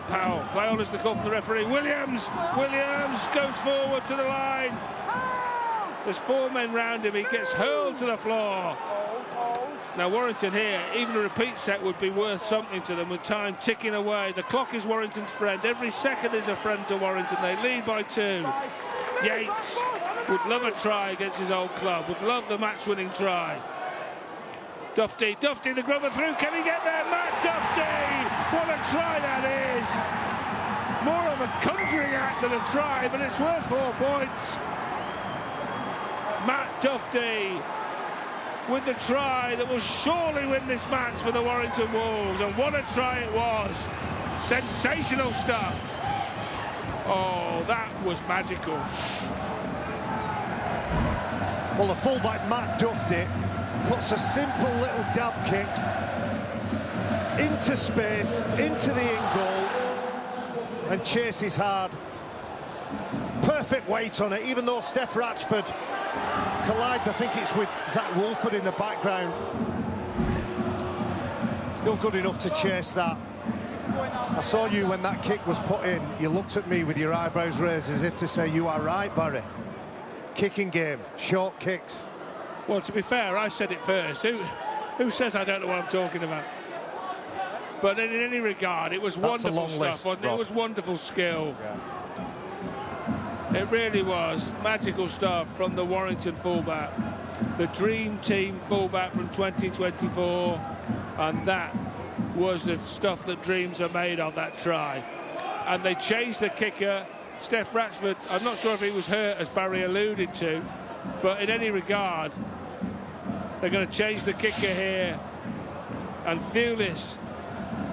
Powell, play on is the call from the referee. Williams goes forward to the line. There's 4 men round him, he gets hurled to the floor. Now Warrington here, even a repeat set would be worth something to them with time ticking away. The clock is Warrington's friend, every second is a friend to Warrington. They lead by 2. Yates would love a try against his old club, would love the match-winning try. Duffy, the grubber through, can he get there? Matt Duffy! What a try that is! More of a conjuring act than a try, but it's worth 4 points. Matt Duffy with the try that will surely win this match for the Warrington Wolves, and what a try it was. Sensational stuff. Oh, that was magical. Well, the fullback Matt Duffy puts a simple little dab kick into space, into the in goal, and chases hard. Perfect weight on it, even though Steph Ratchford collides, I think it's with Zach Wolford in the background. Still good enough to chase that. I saw you when that kick was put in. You looked at me with your eyebrows raised as if to say, you are right, Barry. Kicking game, short kicks. Well, to be fair, I said it first. Who says I don't know what I'm talking about? But in any regard, it was wonderful stuff, wasn't it? It was wonderful skill. It really was magical stuff from the Warrington fullback, the dream team fullback from 2024, and that was the stuff that dreams are made of, that try. And they changed the kicker, Steph Ratchford. I'm not sure if he was hurt, as Barry alluded to, but in any regard, They're going to change the kicker here. And Thewlis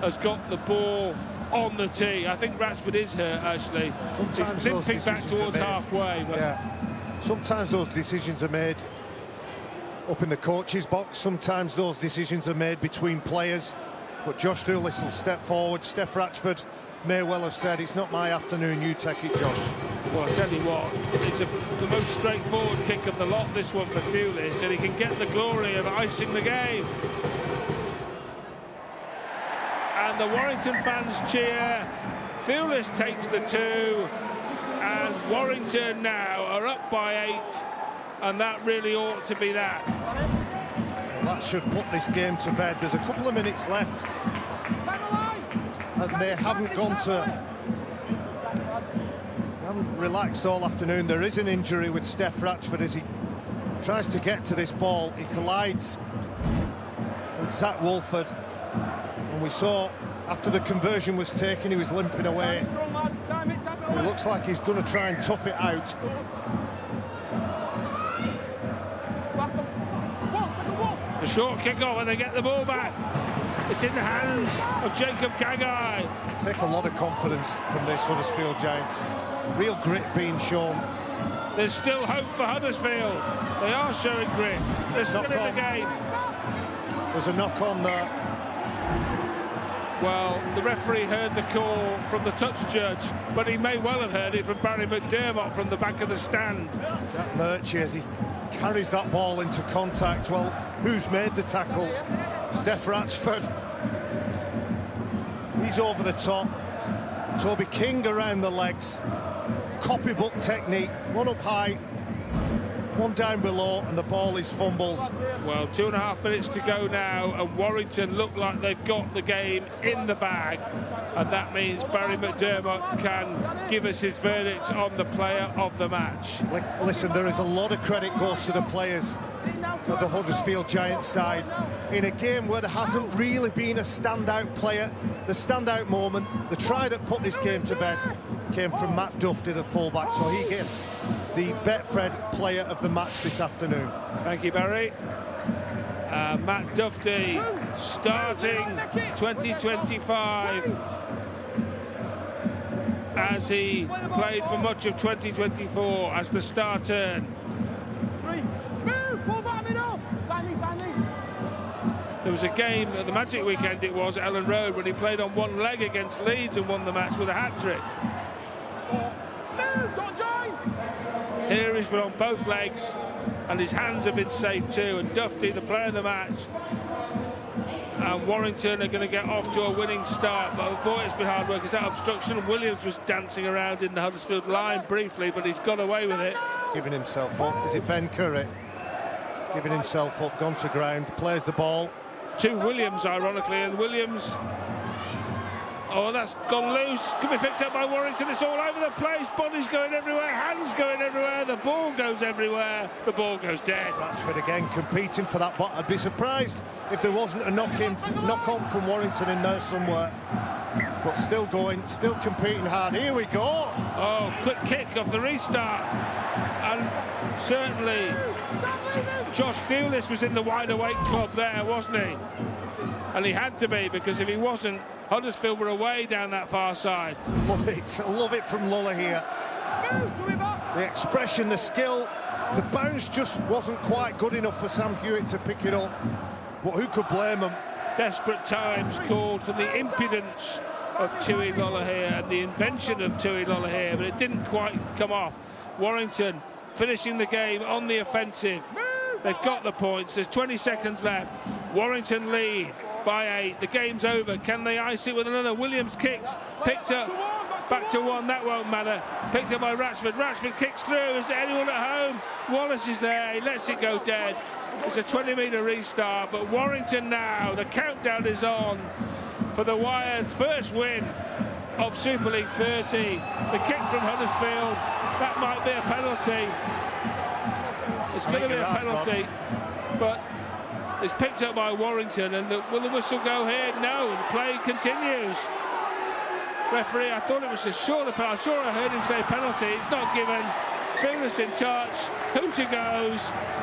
has got the ball on the tee. I think Ratchford is hurt, actually. Sometimes he's limping back towards made, halfway. But yeah. Sometimes those decisions are made up in the coach's box. Sometimes those decisions are made between players. But Josh Thewlis will step forward. Steph Ratchford may well have said, it's not my afternoon, you take it, Josh. Well, I tell you what, it's the most straightforward kick of the lot, this one for Thewlis, and he can get the glory of icing the game. And the Warrington fans cheer. Thewlis takes the 2, and Warrington now are up by 8, and that really ought to be that. That should put this game to bed. There's a couple of minutes left, and they haven't relaxed all afternoon. There is an injury with Steph Ratchford as he tries to get to this ball. He collides with Zach Wolford, and we saw after the conversion was taken, he was limping away. It looks like he's going to try and tough it out. The short kick off, and they get the ball back. It's in the hands of Jacob Gagai. Take a lot of confidence from this Huddersfield Giants. Real grit being shown. There's still hope for Huddersfield. They are showing grit. They're still in the game. There's a knock on there. Well, the referee heard the call from the touch judge, but he may well have heard it from Barry McDermott from the back of the stand. Jack Murchie, as he carries that ball into contact. Well, who's made the tackle? Steph Ratchford. He's over the top. Toby King around the legs. Copybook technique. One up high, one down below, and the ball is fumbled. Well, 2.5 minutes to go now, and Warrington look like they've got the game in the bag, and that means Barry McDermott can give us his verdict on the player of the match. Listen, there is a lot of credit goes to the players of the Huddersfield Giants side in a game where there hasn't really been a standout player. The standout moment, the try that put this game to bed, came from Matt Duffy, the fullback, so he gets the Betfred player of the match this afternoon. Thank you, Barry. Matt Duffy starting 2025 as he played for much of 2024 as the star turn. There was a game at the Magic weekend, it was, at Ellen Road, when he played on one leg against Leeds and won the match with a hat-trick. Here he's been on both legs, and his hands have been safe too, and Duffy, the player of the match, and Warrington are going to get off to a winning start. But boy, it's been hard work. Is that obstruction? Williams was dancing around in the Huddersfield line briefly, but he's got away with it. Giving himself up. Is it Ben Curry? Giving himself up, gone to ground, plays the ball. To Williams, ironically, and Williams, oh, that's gone loose. Could be picked up by Warrington. It's all over the place. Bodies going everywhere, hands going everywhere. The ball goes everywhere. The ball goes dead. Ratchford again competing for that ball. I'd be surprised if there wasn't a knock-on from Warrington in there somewhere. But still going, still competing hard. Here we go. Oh, quick kick off the restart. And certainly Josh Thewlis was in the wide awake club there, wasn't he? And he had to be, because if he wasn't, Huddersfield were away down that far side. Love it from Lulla here. The expression, the skill, the bounce just wasn't quite good enough for Sam Hewitt to pick it up. But who could blame him? Desperate times called for the impudence of Tui Lolohea and the invention of Tui Lolohea, but it didn't quite come off. Warrington finishing the game on the offensive. They've got the points. There's 20 seconds left. Warrington lead by 8. The game's over. Can they ice it with another? Williams kicks, picked up, back to 1. That won't matter. Picked up by Ratchford. Ratchford kicks through. Is there anyone at home? Wallace is there. He lets it go dead. It's a 20-metre restart, but Warrington now, the countdown is on for the Wire's first win of Super League 30. The kick from Huddersfield, that might be a penalty. It's going to be a penalty, but it's picked up by Warrington, and will the whistle go here? No, the play continues. Referee, I thought it was a shorter penalty. I'm sure I heard him say penalty. It's not given. Fingers in touch, Hooter goes,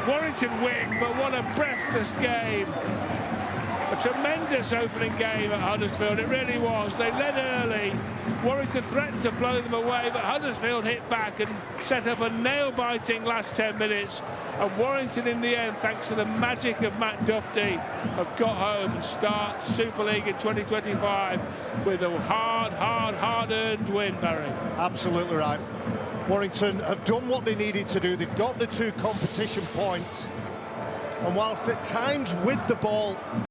Warrington win, but what a breathless game. A tremendous opening game at Huddersfield, it really was. They led early, Warrington threatened to blow them away, but Huddersfield hit back and set up a nail-biting last 10 minutes. And Warrington in the end, thanks to the magic of Matt Duffy, have got home and start Super League in 2025 with a hard-earned win, Barry. Absolutely right. Warrington have done what they needed to do. They've got the 2 competition points. And whilst at times with the ball